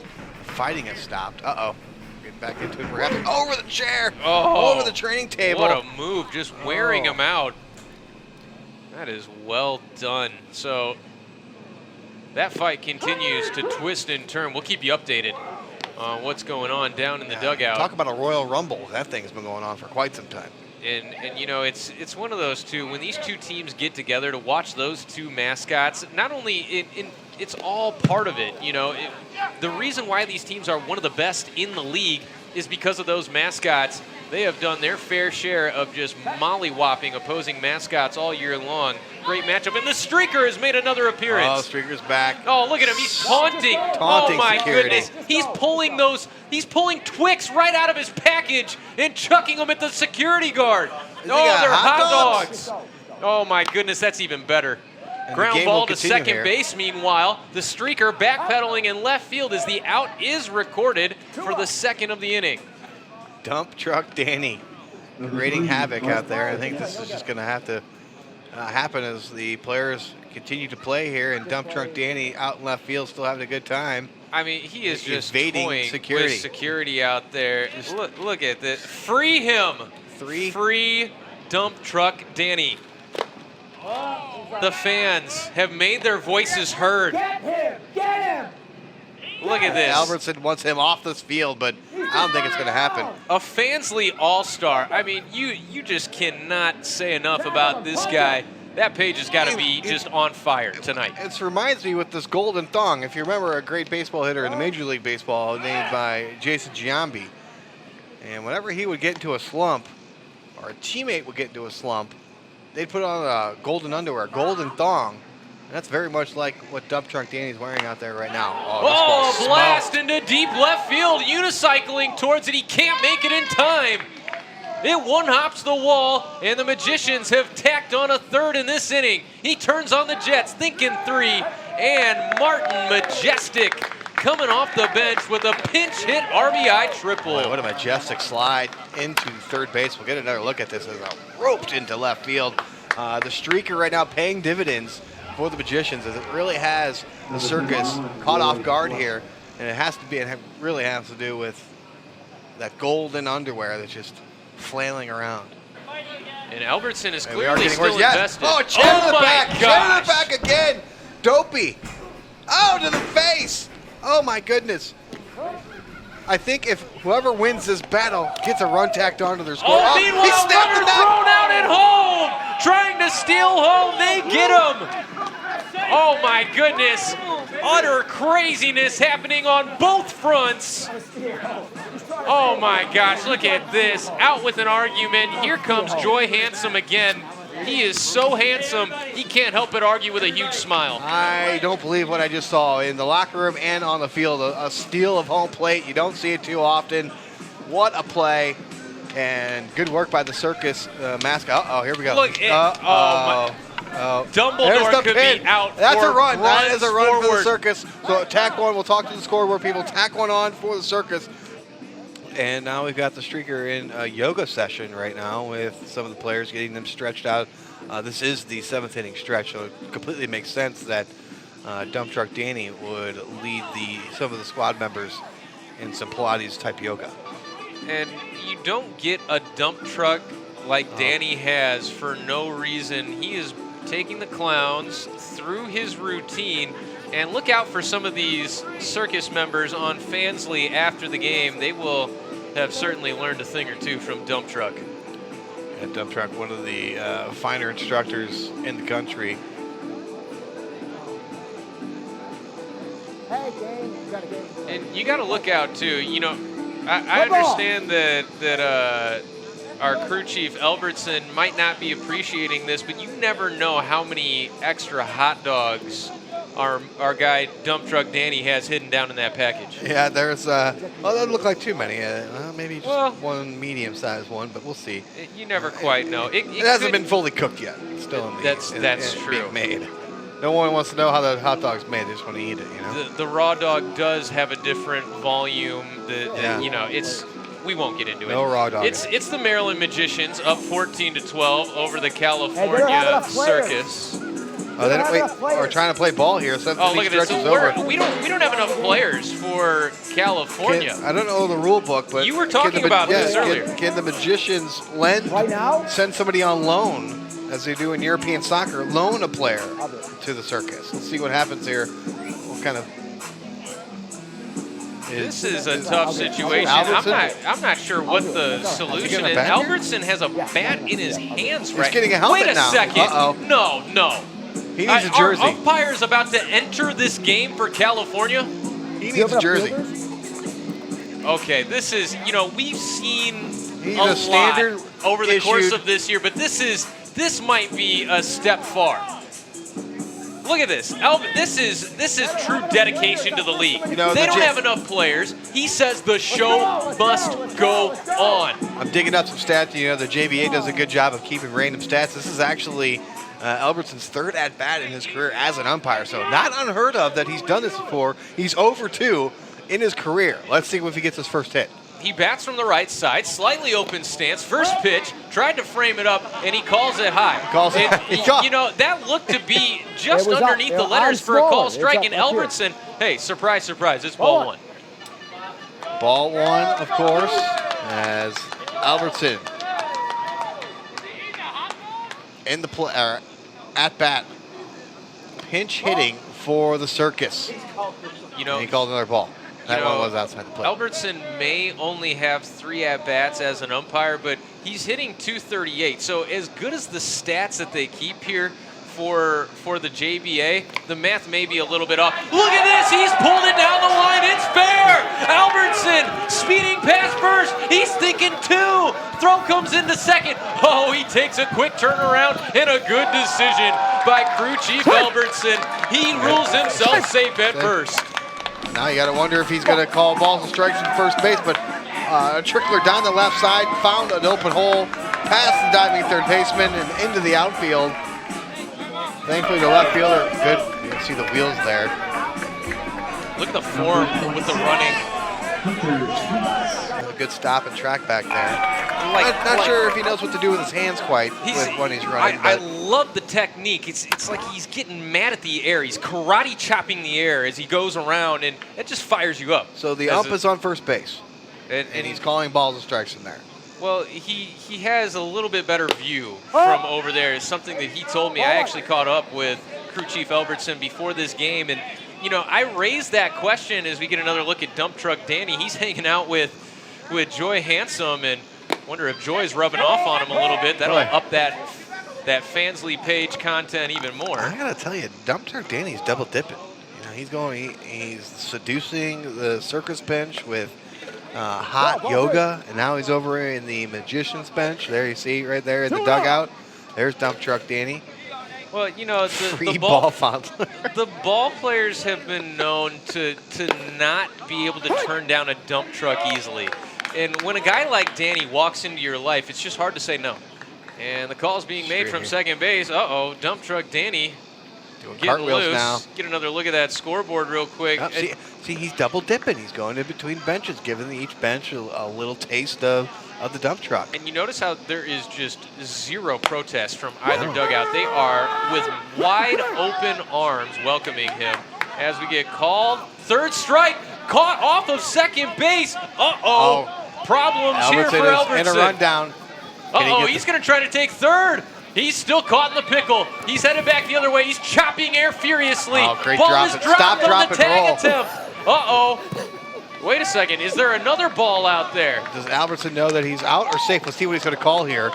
The fighting has stopped. Getting back into it. We're having over the chair, over the training table. What a move, just wearing him out. That is well done. So that fight continues to twist and turn. We'll keep you updated on what's going on down in the dugout. Talk about a Royal Rumble. That thing's been going on for quite some time. And you know, it's one of those two, when these two teams get together to watch those two mascots, not only it's all part of it, you know. The reason why these teams are one of the best in the league is because of those mascots. They have done their fair share of just molly-whopping opposing mascots all year long. Great matchup, and the streaker has made another appearance. Oh, streaker's back. Oh, look at him, he's taunting. Oh my goodness, he's pulling Twix right out of his package and chucking them at the security guard. They're hot dogs. Oh my goodness, that's even better. And ground ball to second base. Meanwhile, the streaker backpedaling in left field as the out is recorded for the second of the inning. Dump truck Danny creating havoc out there. I think this is just going to have to happen as the players continue to play here, and dump truck Danny out in left field still having a good time. I mean, he is just evading toying security. with security out there. Look at this. Free him. Free dump truck Danny. The fans have made their voices heard. Get him! Get him! Look at this. Albertson wants him off this field, but I don't think it's going to happen. A Fansly All-Star. I mean, you just cannot say enough about this guy. That page has got to be just on fire tonight. It reminds me with this golden thong. If you remember a great baseball hitter in the Major League Baseball named by Jason Giambi, and whenever he would get into a slump, or a teammate would get into a slump, they'd put on a golden underwear, golden thong, That's very much like what Dump Truck Danny's wearing out there right now. Oh, this ball blast smoked. into deep left field. Unicycling towards it. He can't make it in time. It one-hops the wall, and the Magicians have tacked on a third in this inning. He turns on the Jets, thinking 3, and Martin Majestic coming off the bench with a pinch hit RBI triple. Boy, what a majestic slide into third base. We'll get another look at this as roped into left field. The streaker right now paying dividends for the Magicians, as it really has the circus caught off guard here, and it really has to do with that golden underwear that's just flailing around. And Albertson is And we are clearly getting still worse. Yes. invested. Oh, chin to the my back. Chin to gosh. the back again. Dopey. Oh, to the face. Oh, my goodness. I think if whoever wins this battle gets a run tacked onto their score. Oh, meanwhile, he snapped runner it back. thrown out at home, trying to steal home. They get him. Oh my goodness! Utter craziness happening on both fronts. Oh my gosh! Look at this. Out with an argument. Here comes Joy Handsome again. He is so handsome, he can't help but argue with a huge smile. I don't believe what I just saw in the locker room and on the field. A steal of home plate. You don't see it too often. What a play. And good work by the circus mascot. Uh-oh, here we go. Look, Oh. Dumbledore could pin. be out. That's for a run. That is a run for the forward. circus. So tack one. We'll talk to the scoreboard people. Tack one on for the circus. And now we've got the streaker in a yoga session right now with some of the players, getting them stretched out. This is the 7th inning stretch, so it completely makes sense that Dump Truck Danny would lead some of the squad members in some Pilates type yoga. And you don't get a dump truck like Danny has for no reason. He is taking the clowns through his routine. And look out for some of these circus members on Fansly after the game. They will have certainly learned a thing or two from Dump Truck. And Dump Truck, one of the finer instructors in the country. Hey, game. You got a game. And you got to look out too. You know, I understand that our crew chief Albertson might not be appreciating this, but you never know how many extra hot dogs our guy Dump Truck Danny has hidden down in that package. Yeah, there's well, that doesn't look like too many. Maybe just one medium-sized one, but we'll see. You never quite know. It hasn't been fully cooked yet. It's still in the that's true. Being made. No one wants to know how the hot dog's made. They just want to eat it. You know. The raw dog does have a different volume. Yeah. You know, we won't get into it. No raw dog. It's the Maryland Magicians up 14-12 over the Hey, California Circus. Oh, we're trying to play ball here. So Oh, look at this. stretches So over. we don't have enough players for California. I don't know the rule book, but You were talking about this earlier. Can the Magicians Right now? send somebody on loan, as they do in European soccer, loan a player to the circus? Let's see what happens here. What kind of This is a tough situation. I'm not sure what the solution a is. bat here? Albertson has a bat in his hands right getting a helmet Wait a now. second. Uh-oh. No. he needs a jersey. Our umpire's about to enter this game for California. He needs a jersey. Okay, this is, we've seen He's a a lot standard over the course issued- of this year, but this might be a step far. Look at this. This is true dedication to the league. They don't have enough players. He says the show must go on. I'm digging up some stats. The JVA does a good job of keeping random stats. This is actually Albertson's third at-bat in his career as an umpire, so not unheard of that he's done this before. He's 0-2 in his career. Let's see if he gets his first hit. He bats from the right side, slightly open stance. First pitch, tried to frame it up, and he calls it high. That looked to be just underneath the letters for a call strike. And Albertson, hey, surprise, it's ball one. Ball one, of course, as Albertson in the at bat, pinch hitting for the circus. And he called another ball. That one was outside the plate. Albertson may only have 3 at-bats as an umpire, but he's hitting .238. So as good as the stats that they keep here for the JVA. The math may be a little bit off. Look at this, he's pulled it down the line, it's fair! Albertson speeding past first, he's thinking 2. Throw comes into second. Oh, he takes a quick turnaround and a good decision by crew chief Albertson. He rules himself safe at first. Now you got to wonder if he's going to call balls and strikes from first base, but a trickler down the left side, found an open hole, past the diving third baseman and into the outfield. Thankfully, the left fielder, good. You can see the wheels there. Look at the form with the running. A good stop and track back there. Not sure if he knows what to do with his hands quite when he's running. I love the technique. It's like he's getting mad at the air. He's karate chopping the air as he goes around, and it just fires you up. So the ump is on first base, and he's calling balls and strikes in there. Well, he has a little bit better view from over there. It's something that he told me. I actually caught up with crew chief Albertson before this game, and you know, I raised that question as we get another look at Dump Truck Danny. He's hanging out with Joy Handsome, and wonder if Joy's rubbing off on him a little bit. That'll up that Fansly page content even more. I gotta tell you, Dump Truck Danny's double dipping. You know, he's seducing the circus bench with hot yoga, and now he's over in the magician's bench. There you see right there in the dugout. There's Dump Truck Danny. Well, you know, the ball fondler. The ball players have been known to not be able to turn down a dump truck easily. And when a guy like Danny walks into your life, it's just hard to say no. And the call's being made from second base. Uh-oh, Dump Truck Danny doing getting cartwheels loose. now. Get another look at that scoreboard real quick. Oh, see, he's double dipping. He's going in between benches, giving each bench a little taste of the dump truck. And you notice how there is just zero protest from either dugout. They are with wide open arms welcoming him as we get called. Third strike, caught off of second base. Problems here for Albertson. And a rundown. He's going to try to take third. He's still caught in the pickle. He's headed back the other way. He's chopping air furiously. Oh, great Ball drop. is dropped Stop, on drop, the and tag roll. attempt. Wait a second. Is there another ball out there? Does Albertson know that he's out or safe? Let's see what he's going to call here.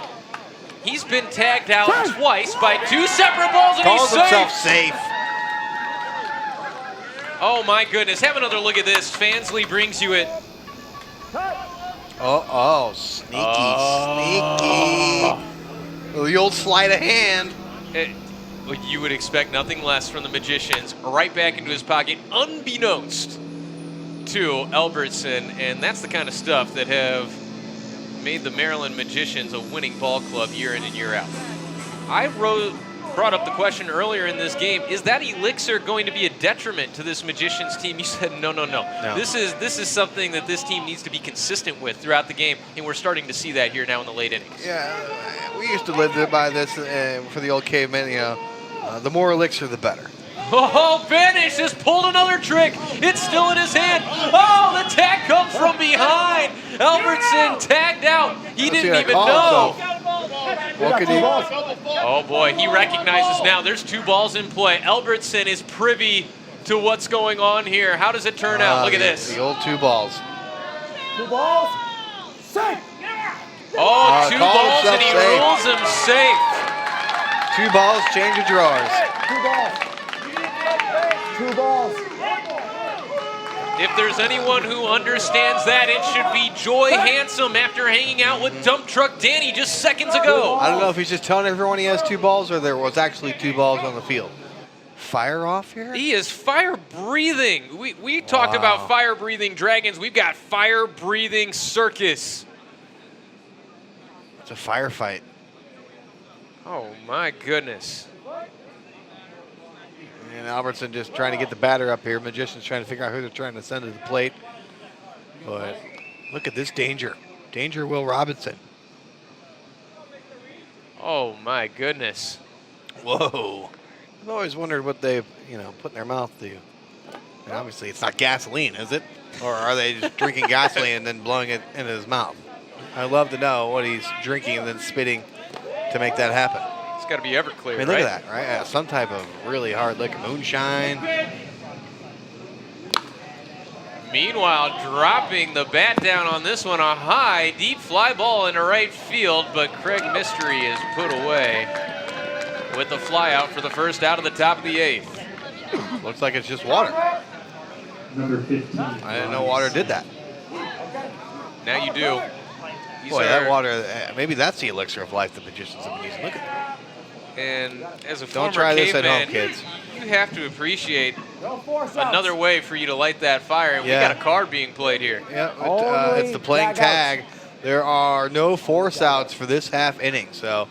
He's been tagged out twice by 2 separate balls, and Calls he's himself safe. Oh, my goodness. Have another look at this. Fansly brings you it. Sneaky. The old sleight of hand. You would expect nothing less from the Magicians. Right back into his pocket, unbeknownst to Albertson, and that's the kind of stuff that have made the Maryland Magicians a winning ball club year in and year out. I brought up the question earlier in this game, is that elixir going to be a detriment to this Magicians team? You said no. This is something that this team needs to be consistent with throughout the game, and we're starting to see that here now in the late innings. Yeah, we used to live by this for the old cavemen, the more elixir, the better. Oh, Banish has pulled another trick. It's still in his hand. Oh, the tag comes from behind. Albertson tagged out. He didn't even know. Oh, boy, he recognizes now. There's 2 balls in play. Albertson is privy to what's going on here. How does it turn out? Look at this. The old 2 balls. 2 balls. Safe. Oh, 2 balls, and he rules him safe. 2 balls, change of drawers. 2 balls. 2 balls. If there's anyone who understands that, it should be Joy Handsome after hanging out with Dump Truck Danny just seconds ago. I don't know if he's just telling everyone he has 2 balls or there was actually 2 balls on the field. Fire off here? He is fire-breathing. We talked about fire-breathing dragons. We've got fire-breathing circus. It's a firefight. Oh, my goodness. And Albertson just trying to get the batter up here. Magician's trying to figure out who they're trying to send to the plate. But look at this danger. Danger Will Robinson. Oh, my goodness. Whoa. I've always wondered what they, put in their mouth to. And obviously, it's not gasoline, is it? Or are they just drinking gasoline and then blowing it into his mouth? I'd love to know what he's drinking and then spitting to make that happen. It's got to be Everclear, I mean, look at that, right? Yeah, some type of really hard liquor, moonshine. Meanwhile, dropping the bat down on this one, a high, deep fly ball into right field, but Craig Mystery is put away. with the fly out for the first out of the top of the 8th. Looks like it's just water. Number 15. I didn't know water did that. Now you do. These Boy, are- that water, maybe that's the elixir of life the magicians have been using. Look at that. And as a Don't former try this at caveman, home, kids. you have to appreciate No force outs. another way for you to light that fire. And Yeah. we got a card being played here. Yeah, Only it's the playing tag tag. There are no force outs for this half inning, so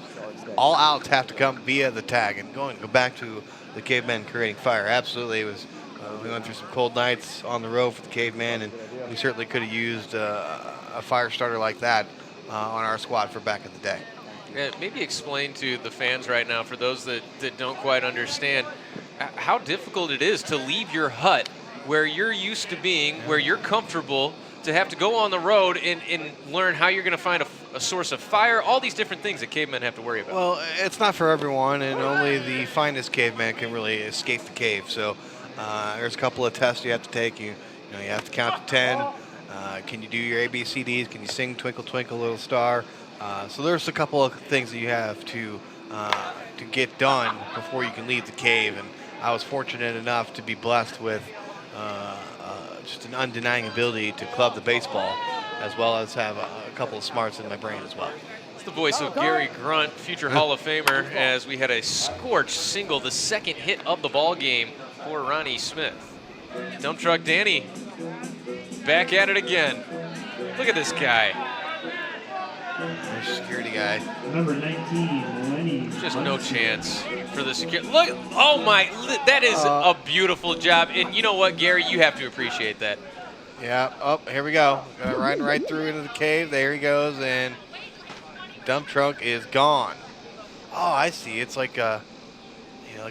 all outs have to come via the tag. And go back to the cavemen creating fire. Absolutely, it was. We went through some cold nights on the road for the caveman, and we certainly could have used a fire starter like that on our squad for back in the day. Maybe explain to the fans right now, for those that don't quite understand, how difficult it is to leave your hut where you're used to being, where you're comfortable, to have to go on the road and learn how you're going to find a source of fire, all these different things that cavemen have to worry about. Well, it's not for everyone, and only the finest caveman can really escape the cave. So there's a couple of tests you have to take. You have to count to 10. Can you do your ABCDs? Can you sing Twinkle Twinkle Little Star? So there's a couple of things that you have to get done before you can leave the cave. And I was fortunate enough to be blessed with just an undenying ability to club the baseball, as well as have a couple of smarts in my brain as well. It's the voice of Gary Grunt, future Hall of Famer, as we had a scorched single, the second hit of the ball game for Ronnie Smith. Dump Truck Danny back at it again. Look at this guy. There's a security guy. Number 19, Lenny. Just no chance for the security. Look, oh my, that is a beautiful job. And you know what, Gary, you have to appreciate that. Yeah, here we go. Riding right through into the cave. There he goes, and dump truck is gone. Oh, I see. It's like a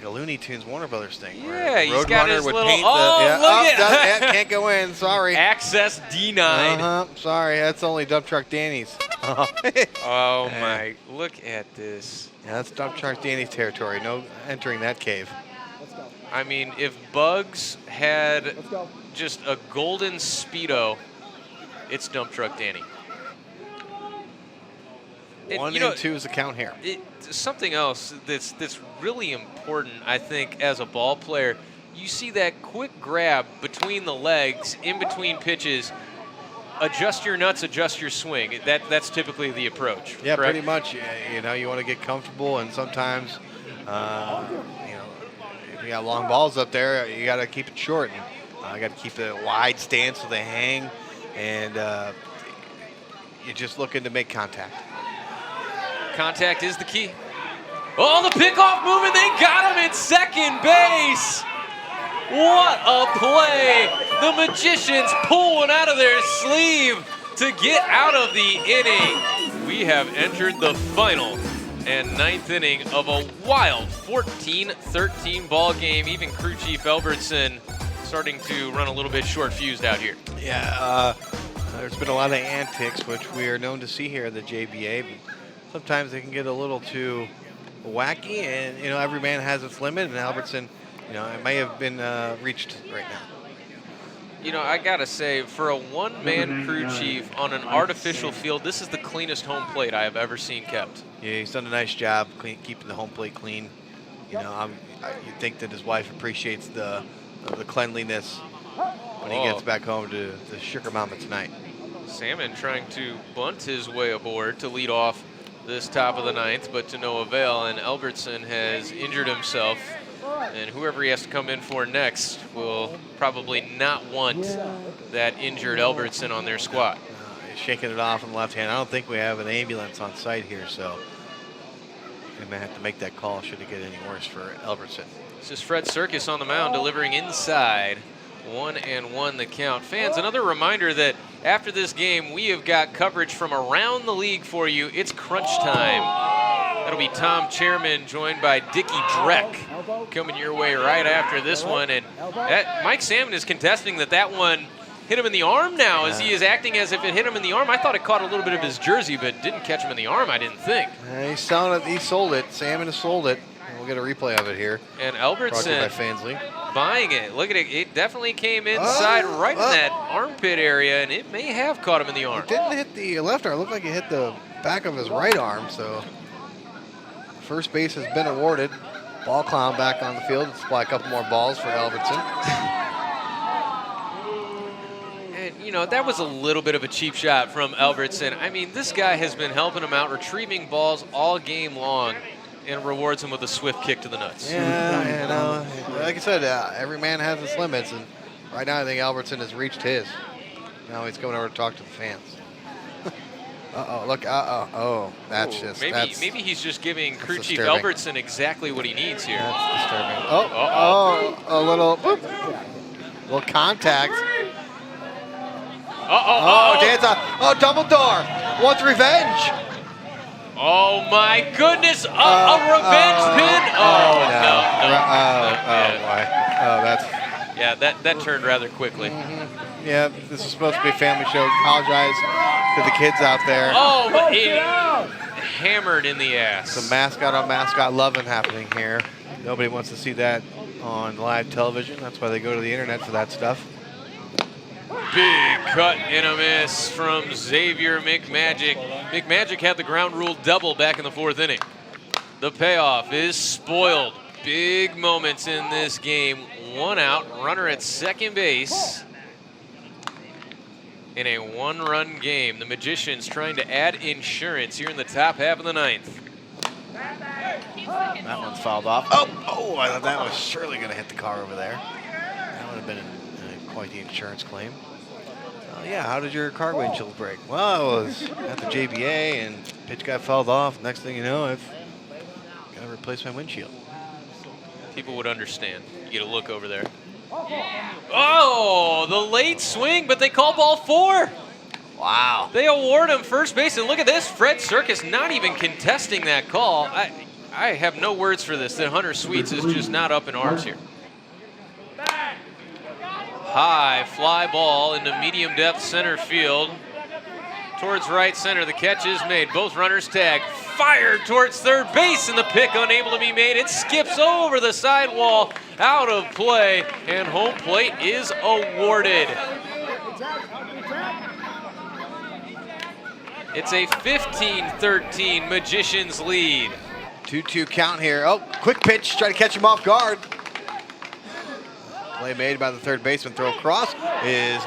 Looney Tunes Warner Brothers thing. Yeah, he's got his little. Paint Look at can't go in. Sorry. Access denied. Sorry, that's only dump truck Danny's. Oh my! Look at this. Yeah, that's dump truck Danny's territory. No entering that cave. I mean, if Bugs had Let's go. just a golden Speedo, it's Dump Truck Danny. And, 1 and 2 is the count here. Something else that's really important, I think, as a ball player, you see that quick grab between the legs, in between pitches. Adjust your nuts, adjust your swing. That's typically the approach. Yeah, correct? pretty much. You want to get comfortable, and sometimes, if you got long balls up there, you got to keep it short. And you got to keep it wide stance so they hang, and you're just looking to make contact. Contact is the key. Oh, the pickoff move, and they got him at second base. What a play. The Magicians pull one out of their sleeve to get out of the inning. We have entered the final and 9th inning of a wild 14-13 ball game. Even crew chief Albertson starting to run a little bit short-fused out here. Yeah, there's been a lot of antics, which we are known to see here at the JBA. But sometimes they can get a little too wacky, and every man has its limit. And Albertson, it may have been reached right now. I gotta say, for a one-man crew chief on an artificial field, this is the cleanest home plate I have ever seen kept. Yeah, he's done a nice job keeping the home plate clean. You think that his wife appreciates the cleanliness when he gets back home to the Sugar Mama tonight. Salmon trying to bunt his way aboard to lead off this top of the 9th, but to no avail, and Albertson has injured himself, and whoever he has to come in for next will probably not want that injured Albertson on their squad. He's shaking it off on the left hand. I don't think we have an ambulance on site here, so we may have to make that call should it get any worse for Albertson. This is Fred Circus on the mound, delivering inside. 1-1 the count. Fans, another reminder that after this game, we have got coverage from around the league for you. It's crunch time. That'll be Tom Chairman joined by Dickie Dreck coming your way right after this one. And Mike Salmon is contesting that one hit him in the arm now, as he is acting as if it hit him in the arm. I thought it caught a little bit of his jersey, but didn't catch him in the arm, I didn't think. He's selling it. He sold it. Salmon has sold it. We'll get a replay of it here. And Albertson by Fansley. Buying it. Look at it. It definitely came inside right in that armpit area, and it may have caught him in the arm. It didn't hit the left arm. It looked like it hit the back of his right arm, so First base has been awarded. Ball clown back on the field to supply a couple more balls for Albertson. And, you know, that was a little bit of a cheap shot from Albertson. I mean, this guy has been helping him out, retrieving balls all game long, and rewards him with a swift kick to the nuts. Yeah, you know, like I said, every man has his limits, and right now I think Albertson has reached his. Now he's coming over to talk to the fans. Uh-oh, look, oh, that's just, maybe he's just giving crew chief disturbing. Albertson exactly what he needs here. That's disturbing. A little, boop, little contact. Dance on. Oh, Dumbledore wants revenge. Oh my goodness, a revenge pin. No. Yeah. That's. Yeah, that turned rather quickly. Yeah, this is supposed to be a family show. Apologize to the kids out there. Oh, but hammered in the ass. Some mascot on mascot loving happening here. Nobody wants to see that on live television. That's why they go to the internet for that stuff. Big cut and a miss from Xavier McMagic. McMagic had the ground rule double back in the 4th inning. The payoff is spoiled. Big moments in this game. 1 out, runner at second base. In a 1-run game, the Magicians trying to add insurance here in the top half of the 9th. That one's fouled off. Oh, I thought that was surely going to hit the car over there. That would have been quite the insurance claim. Yeah, how did your car windshield break? Well, I was at the JBA and pitch got fouled off. Next thing you know, I've got to replace my windshield. People would understand. You get a look over there. Oh, the late swing, but they call ball 4. Wow. They award him first base, and look at this. Fred Circus not even contesting that call. I have no words for this. That Hunter Sweets is just not up in arms here. High fly ball into medium depth center field. Towards right center, the catch is made. Both runners tag. Fired towards third base, and the pick unable to be made. It skips over the sidewall, out of play, and home plate is awarded. It's a 15-13 Magicians lead. 2-2 count here. Oh, quick pitch, try to catch him off guard. Play made by the third baseman. Throw across is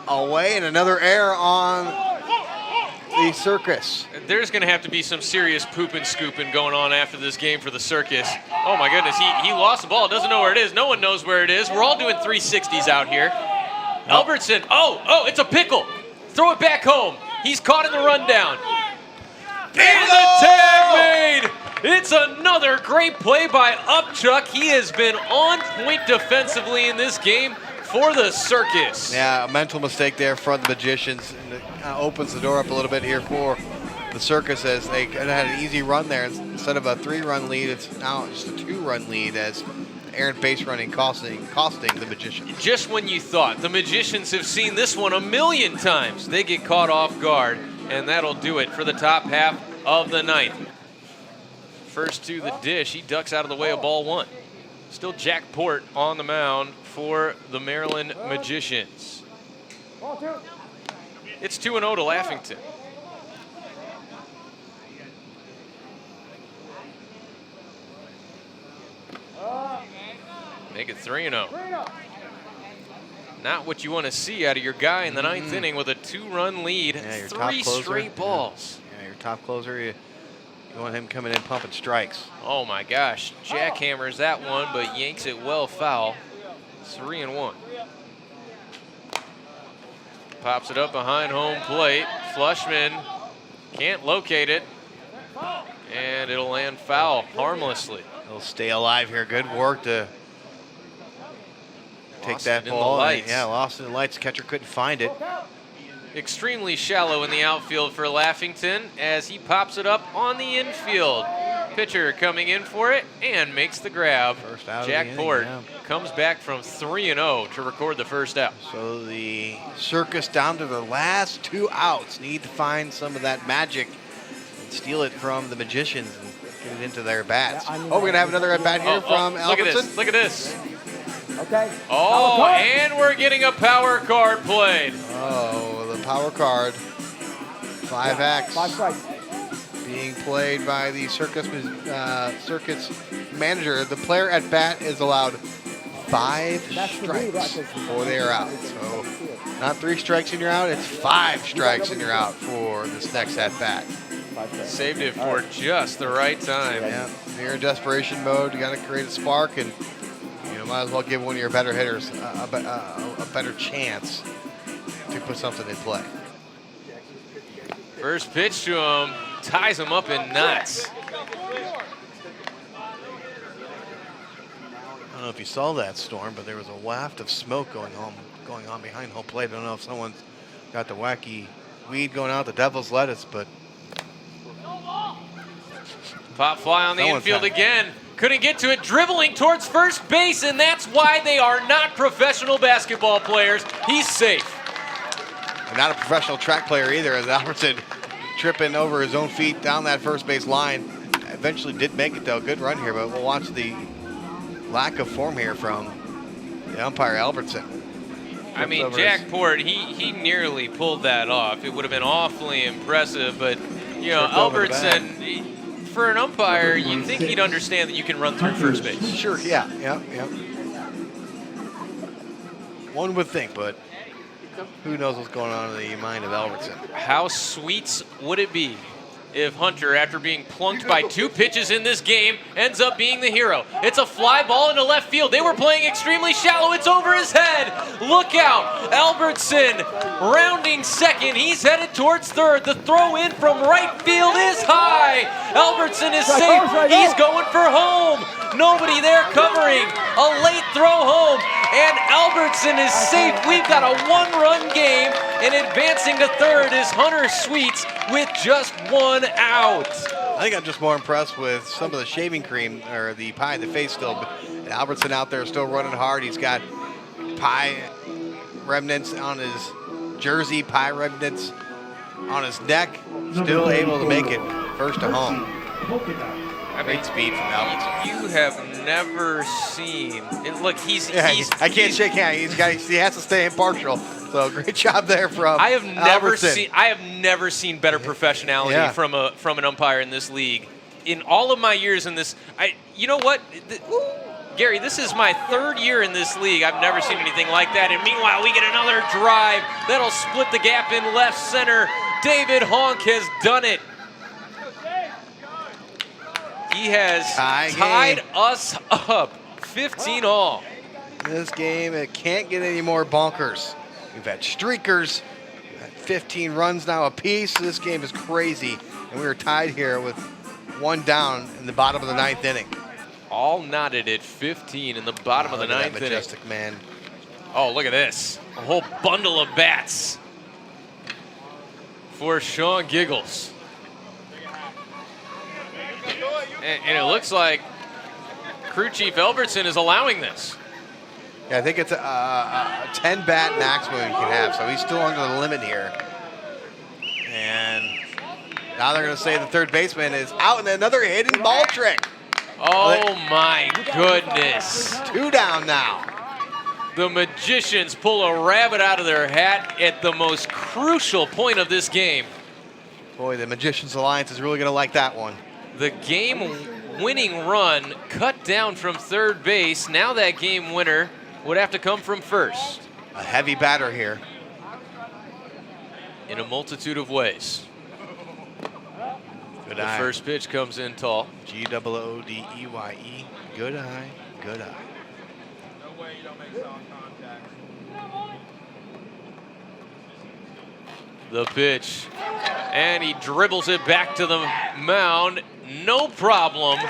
away, and another error on the Circus. There's going to have to be some serious pooping scooping going on after this game for the Circus. Oh my goodness, he lost the ball, doesn't know where it is. No one knows where it is. We're all doing 360s out here. Albertson, oh, it's a pickle. Throw it back home. He's caught in the rundown. And the tag made. It's another great play by Upchuck. He has been on point defensively in this game for the Circus. Yeah, a mental mistake there from the Magicians. And it opens the door up a little bit here for the Circus as they had an easy run there. Instead of a 3-run lead, it's now just a 2-run lead as errant base running costing the Magicians. Just when you thought the Magicians have seen this one a million times, they get caught off guard, and that'll do it for the top half of the 9th. First to the dish, he ducks out of the way of ball 1. Still Jack Port on the mound for the Maryland Magicians. It's 2-0 to Laughington. Make it 3-0. Not what you want to see out of your guy in the 9th inning with a 2-run lead. Yeah, your 3 top straight balls. Yeah, your top closer, you want him coming in pumping strikes. Oh my gosh, jackhammers that one, but yanks it well foul. 3-1. Pops it up behind home plate. Flushman can't locate it, and it'll land foul harmlessly. He'll stay alive here. Good work to take Lost that it in the ball. lights. Yeah, lost in the lights. Catcher couldn't find it. Extremely shallow in the outfield for Laughington as he pops it up on the infield. Pitcher coming in for it and makes the grab. First out of Jack the inning, Port yeah. comes back from 3-0 to record the first out. So the Circus down to the last 2 outs. Need to find some of that magic and steal it from the Magicians and get it into their bats. Yeah, I mean, we're going to have another at-bat here from look at Albertson. this, look at this. Okay. Oh, and we're getting a power card played. Oh, the power card. 5X. 5 strikes. being played by the circus manager. The player at bat is allowed 5 strikes before they are out. So not 3 strikes and you're out, it's 5 strikes and you're out for this next at bat. Saved it for just the right time. Yeah, you're in desperation mode. You got to create a spark, and you might as well give one of your better hitters a better chance to put something in play. First pitch to him ties him up in knots. I don't know if you saw that, Storm, but there was a waft of smoke going on behind home plate. I don't know if someone's got the wacky weed going out, the devil's lettuce, but Pop fly on the infield again. Couldn't get to it, dribbling towards first base, and that's why they are not professional basketball players. He's safe. And not a professional track player either, as Albertson tripping over his own feet down that first base line. Eventually did make it though. Good run here, but we'll watch the lack of form here from the umpire Albertson. I mean, Jack Port, he nearly pulled that off. It would have been awfully impressive, but you know, Albertson, for an umpire, you'd think he'd understand that you can run through first base. Sure, yeah. One would think, but who knows what's going on in the mind of Albertson. How sweet would it be if Hunter, after being plunked by 2 pitches in this game, ends up being the hero? It's a fly ball into left field. They were playing extremely shallow. It's over his head. Look out. Albertson rounding second. He's headed towards third. The throw in from right field is high. Albertson is safe. He's going for home. Nobody there covering. A late throw home. And Albertson is safe. We've got a 1-run game. And advancing to third is Hunter Sweets with just 1 out. I think I'm just more impressed with some of the shaving cream or the pie in the face still. But Albertson out there still running hard. He's got pie remnants on his jersey, pie remnants on his neck. Still able to make it first to home. Great speed from Albertson. You have never seen. And look, I can't shake hands. He has to stay impartial. So great job there from I have Albertson. never seen better professionality from an umpire in this league. In all of my years in this, you know what, Gary, this is my 3rd year in this league. I've never seen anything like that. And meanwhile, we get another drive that'll split the gap in left center. David Honk has done it. He has tied us up 15 all. This game, it can't get any more bonkers. We've had streakers, 15 runs now apiece. This game is crazy, and we are tied here with 1 down in the bottom of the 9th inning. All knotted at 15 in the bottom of the 9th inning. Majestic man. Oh, look at this. A whole bundle of bats for Sean Giggles. And it looks like crew chief Albertson is allowing this. Yeah, I think it's a 10-bat maximum you can have, so he's still under the limit here. And now they're going to say the third baseman is out, and another hidden ball trick. Oh, my goodness. 2 down now. The Magicians pull a rabbit out of their hat at the most crucial point of this game. Boy, the Magicians Alliance is really going to like that one. The game-winning run cut down from third base. Now that game winner would have to come from first. A heavy batter here. In a multitude of ways. Good the eye. First pitch comes in tall. G-O-O-D-E-Y-E. Good eye, good eye. No way you don't make solid contact. The pitch. And he dribbles it back to the mound. No problem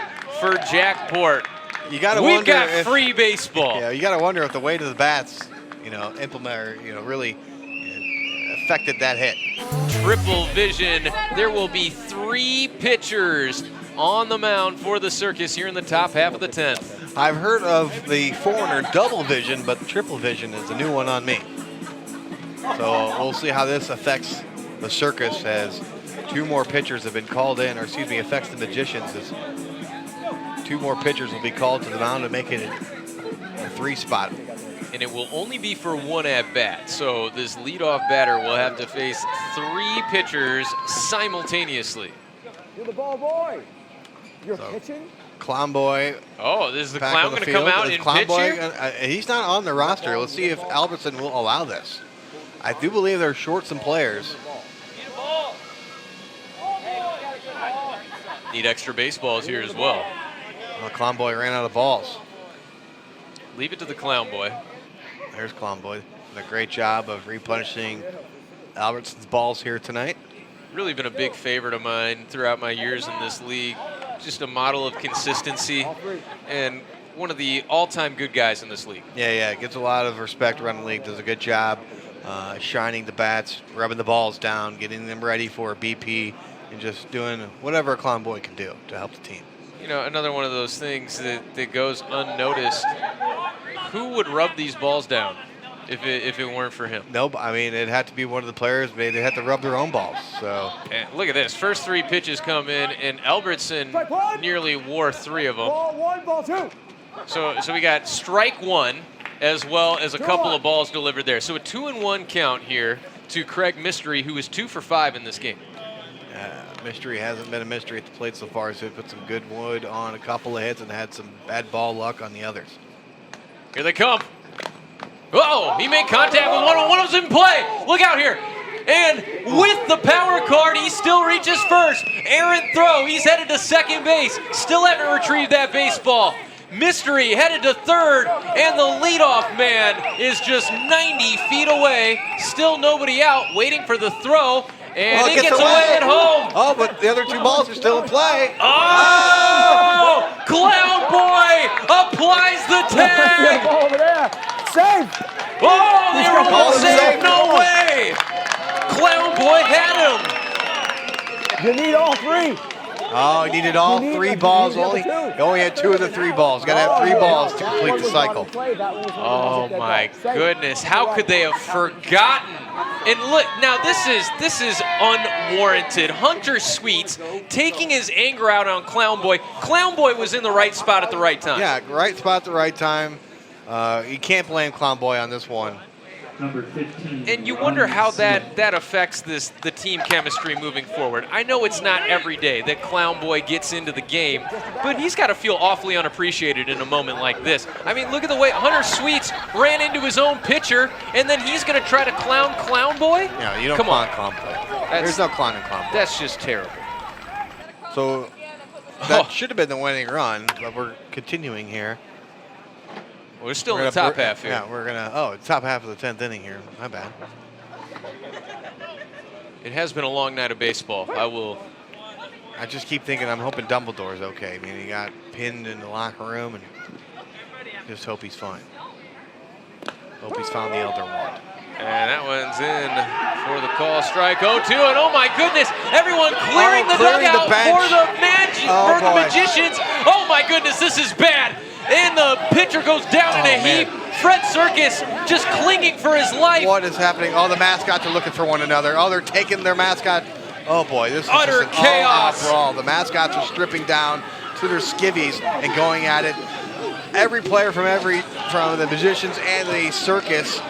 for Jack Port. You got to We've wonder got if, free baseball. Yeah, you got to wonder if the weight of the bats, really affected that hit. Triple vision. There will be 3 pitchers on the mound for the Circus here in the top half of the 10th. I've heard of the foreigner double vision, but triple vision is a new one on me. So we'll see how this affects the Circus as 2 more pitchers have been called in, or excuse me, affects the Magicians as 2 more pitchers will be called to the mound to make it a 3 spot. And it will only be for 1 at-bat. So this leadoff batter will have to face 3 pitchers simultaneously. You're the ball boy. You're So- pitching? Clown Boy. Oh, is the back Clown on going to field. come out Is and Clown pitch Boy here? he's not on the roster. Let's see if Albertson will allow this. I do believe they're short some players. Need extra baseballs here as well. The Clown Boy ran out of balls. Leave it to the Clown Boy. There's Clown Boy. Did a great job of replenishing Albertson's balls here tonight. Really been a big favorite of mine throughout my years in this league. Just a model of consistency and one of the all-time good guys in this league. Yeah, gets a lot of respect around the league. Does a good job shining the bats, rubbing the balls down, getting them ready for a BP, and just doing whatever a Clown Boy can do to help the team. You know, another one of those things that goes unnoticed. Who would rub these balls down if it weren't for him? Nope. I mean, it had to be one of the players. They had to rub their own balls. So And look at this. First 3 pitches come in, and Albertson Strike one. nearly wore 3 of them. Ball one, ball two. So we got strike 1 as well as a couple of balls delivered there. So a 2-1 count here to Craig Mystery, who is 2 for 5 in this game. Mystery hasn't been a mystery at the plate so far. So he put some good wood on a couple of hits and had some bad ball luck on the others. Here they come. Oh, he made contact with one. One of them's in play. Look out here. And with the power card, he still reaches first. Errant throw. He's headed to second base. Still haven't retrieved that baseball. Mystery headed to third, and the leadoff man is just 90 feet away. Still nobody out, waiting for the throw, and he gets away at home. Oh, but the other 2 balls are still in play. Oh! Clown Boy applies the tag. Ball over there. Save. Oh, they were Ball all is safe. safe. No way. Clown Boy had him. You need all 3. Oh, he needed all You need 3 the- balls. you need the Only other 2. he only had 2 of the 3 balls. Got to have 3 balls to complete the cycle. Oh my goodness! How could they have forgotten? And look, now this is unwarranted. Hunter Sweets taking his anger out on Clown Boy. Clown Boy was in the right spot at the right time. Yeah, right spot at the right time. You can't blame Clown Boy on this one. Number 15. And you wonder how that affects the team chemistry moving forward. I know it's not every day that Clown Boy gets into the game, but he's got to feel awfully unappreciated in a moment like this. I mean, look at the way Hunter Sweets ran into his own pitcher, and then he's going to try to Clown Boy? Yeah, you don't Come clown on. Clown Boy. There's no clowning Clown Boy. That's just terrible. So that Oh. should have been the winning run, but we're continuing here. We're still in the top half here. Yeah, we're gonna. Oh, it's top half of the 10th inning here. My bad. It has been a long night of baseball. I just keep thinking. I'm hoping Dumbledore's okay. I mean, he got pinned in the locker room, and just hope he's fine. Hope he's found the Elder Wand. And that one's in for the call. Strike 0-2, and oh my goodness, everyone clearing the clearing the dugout bench. for the boy. Magicians. Oh my goodness, this is bad. And the pitcher goes down in a man. heap. Fred Circus just clinging for his life. What is happening? Oh, the mascots are looking for one another. Oh, they're taking their mascot. Oh boy, this is Utter just an chaos. all-out brawl. The mascots are stripping down to their skivvies and going at it. Every player from the Magicians and the Circus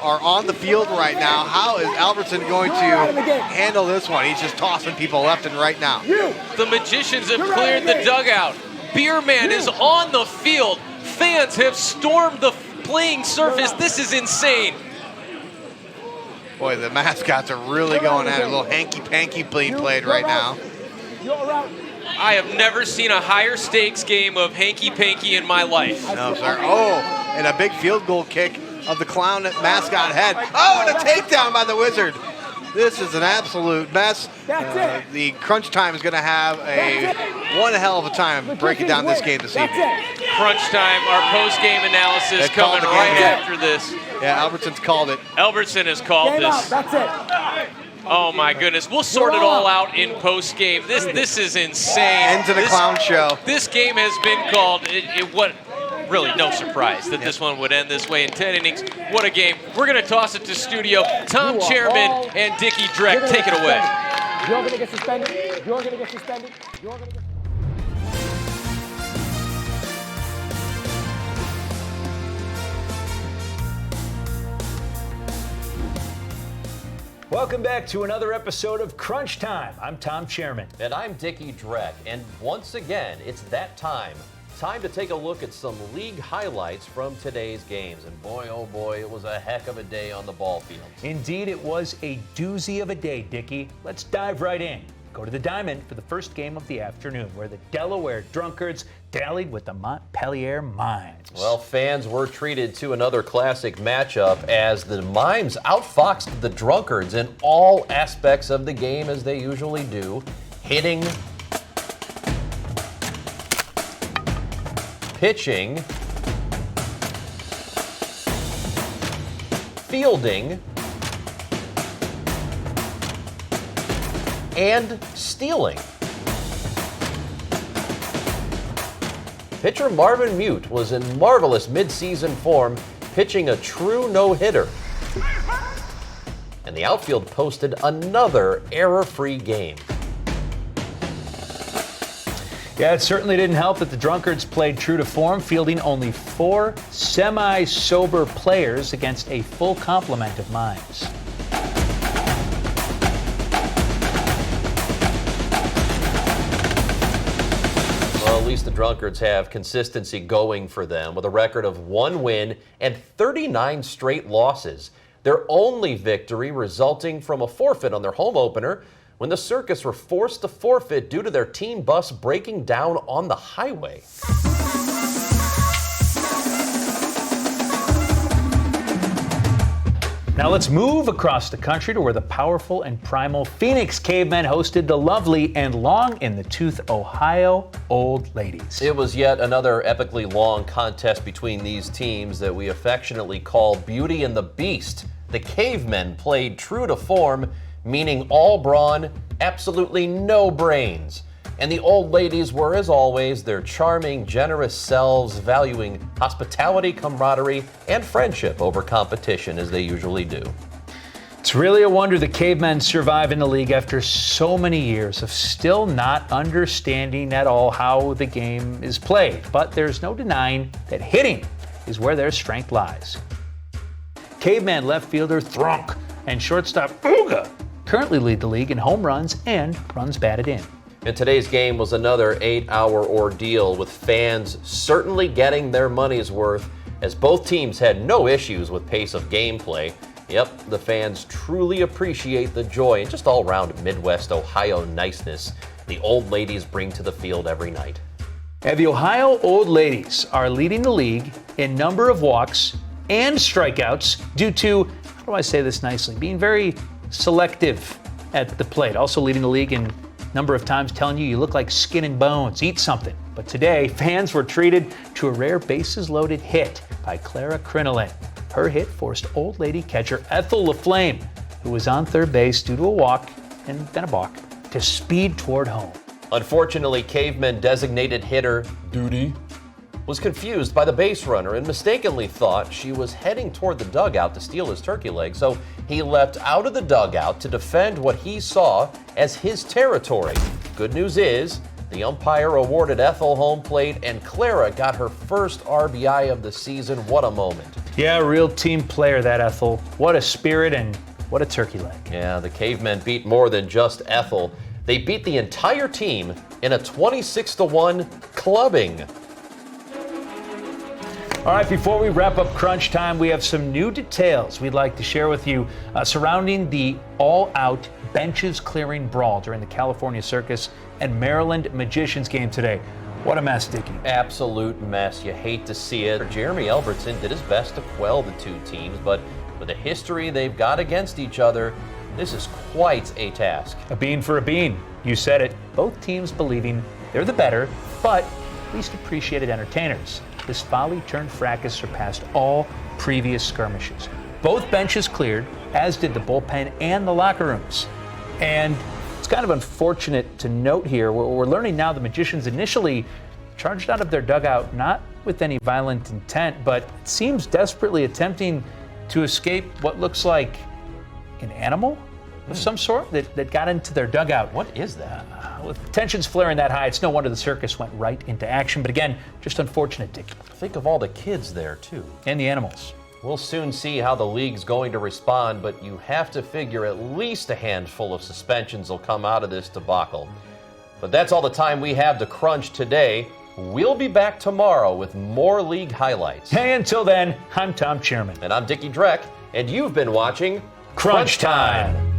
are on the field right now. How is Albertson going to handle this one? He's just tossing people left and right now. The Magicians have cleared the dugout. Beerman is on the field. Fans have stormed the playing surface. This is insane. Boy, the mascots are really going at it. A little hanky-panky being played right now. I have never seen a higher stakes game of hanky-panky in my life. No, sir. Oh, and a big field goal kick of the clown mascot head. Oh, and a takedown by the Wizard. This is an absolute mess. That's it. The crunch time is going to have one hell of a time breaking down this game this evening. Crunch time, our post-game analysis They called coming the game, right yeah. after this. Yeah, Albertson's called it. Albertson has called Game out. this. That's it. Oh my goodness, we'll sort it all out in post-game. This is insane. End to the clown show. This game has been called, really no surprise that this one would end this way in 10 innings. What a game. We're going to toss it to studio. Tom Chairman and Dickie Dreck, take it away. You're going to get suspended. You're going to get suspended. You're going to get Welcome back to another episode of Crunch Time. I'm Tom Chairman. And I'm Dickie Dreck. And once again, it's that time. Time to take a look at some league highlights from today's games. And boy, oh boy, it was a heck of a day on the ball field. Indeed, it was a doozy of a day, Dickie. Let's dive right in. Go to the Diamond for the first game of the afternoon, where the Delaware Drunkards dallied with the Montpelier Mimes. Well, fans were treated to another classic matchup as the Mimes outfoxed the Drunkards in all aspects of the game, as they usually do, hitting, pitching, fielding, and stealing. Pitcher Marvin Mute was in marvelous midseason form, pitching a true no-hitter. And the outfield posted another error-free game. Yeah, it certainly didn't help that the Drunkards played true to form, fielding only 4 semi-sober players against a full complement of Mimes. Well, at least the Drunkards have consistency going for them with a record of 1 win and 39 straight losses. Their only victory resulting from a forfeit on their home opener when the Circus were forced to forfeit due to their team bus breaking down on the highway. Now let's move across the country to where the powerful and primal Phoenix Cavemen hosted the lovely and long-in-the-tooth Ohio Old Ladies. It was yet another epically long contest between these teams that we affectionately call Beauty and the Beast. The Cavemen played true to form, meaning all brawn, absolutely no brains. And the Old Ladies were, as always, their charming, generous selves, valuing hospitality, camaraderie, and friendship over competition, as they usually do. It's really a wonder the Cavemen survive in the league after so many years of still not understanding at all how the game is played. But there's no denying that hitting is where their strength lies. Caveman left fielder Thrunk and shortstop Ooga currently lead the league in home runs and runs batted in. And today's game was another 8-hour ordeal, with fans certainly getting their money's worth, as both teams had no issues with pace of gameplay. Yep, the fans truly appreciate the joy and just all-around Midwest Ohio niceness the Old Ladies bring to the field every night. And the Ohio Old Ladies are leading the league in number of walks and strikeouts due to, how do I say this nicely, being very selective at the plate. Also leading the league in number of times telling you look like skin and bones, eat something. But today, fans were treated to a rare bases-loaded hit by Clara Crinoline. Her hit forced Old Lady catcher Ethel LaFlame, who was on third base due to a walk and then a balk, to speed toward home. Unfortunately, Caveman designated hitter Duty was confused by the base runner and mistakenly thought she was heading toward the dugout to steal his turkey leg, so he leapt out of the dugout to defend what he saw as his territory. Good news is, the umpire awarded Ethel home plate and Clara got her first RBI of the season. What a moment. Yeah, a real team player, that Ethel. What a spirit and what a turkey leg. Yeah, the Cavemen beat more than just Ethel. They beat the entire team in a 26-1 clubbing. All right, before we wrap up Crunch Time, we have some new details we'd like to share with you surrounding the all-out benches clearing brawl during the California Circus and Maryland Magicians game today. What a mess, Dickie. Absolute mess. You hate to see it. Jeremy Albertson did his best to quell the two teams, but with the history they've got against each other, this is quite a task. A bean for a bean. You said it. Both teams believing they're the better, but least appreciated entertainers. This folly turned fracas surpassed all previous skirmishes. Both benches cleared, as did the bullpen and the locker rooms. And it's kind of unfortunate to note here, we're learning now the Magicians initially charged out of their dugout not with any violent intent, but it seems desperately attempting to escape what looks like an animal of some sort that got into their dugout. What is that? With tensions flaring that high, it's no wonder the circus went right into action. But again, just unfortunate, Dick. Think of all the kids there, too. And the animals. We'll soon see how the league's going to respond, but you have to figure at least a handful of suspensions will come out of this debacle. But that's all the time we have to crunch today. We'll be back tomorrow with more league highlights. Hey, until then, I'm Tom Chairman. And I'm Dickie Dreck, and you've been watching Crunch Time.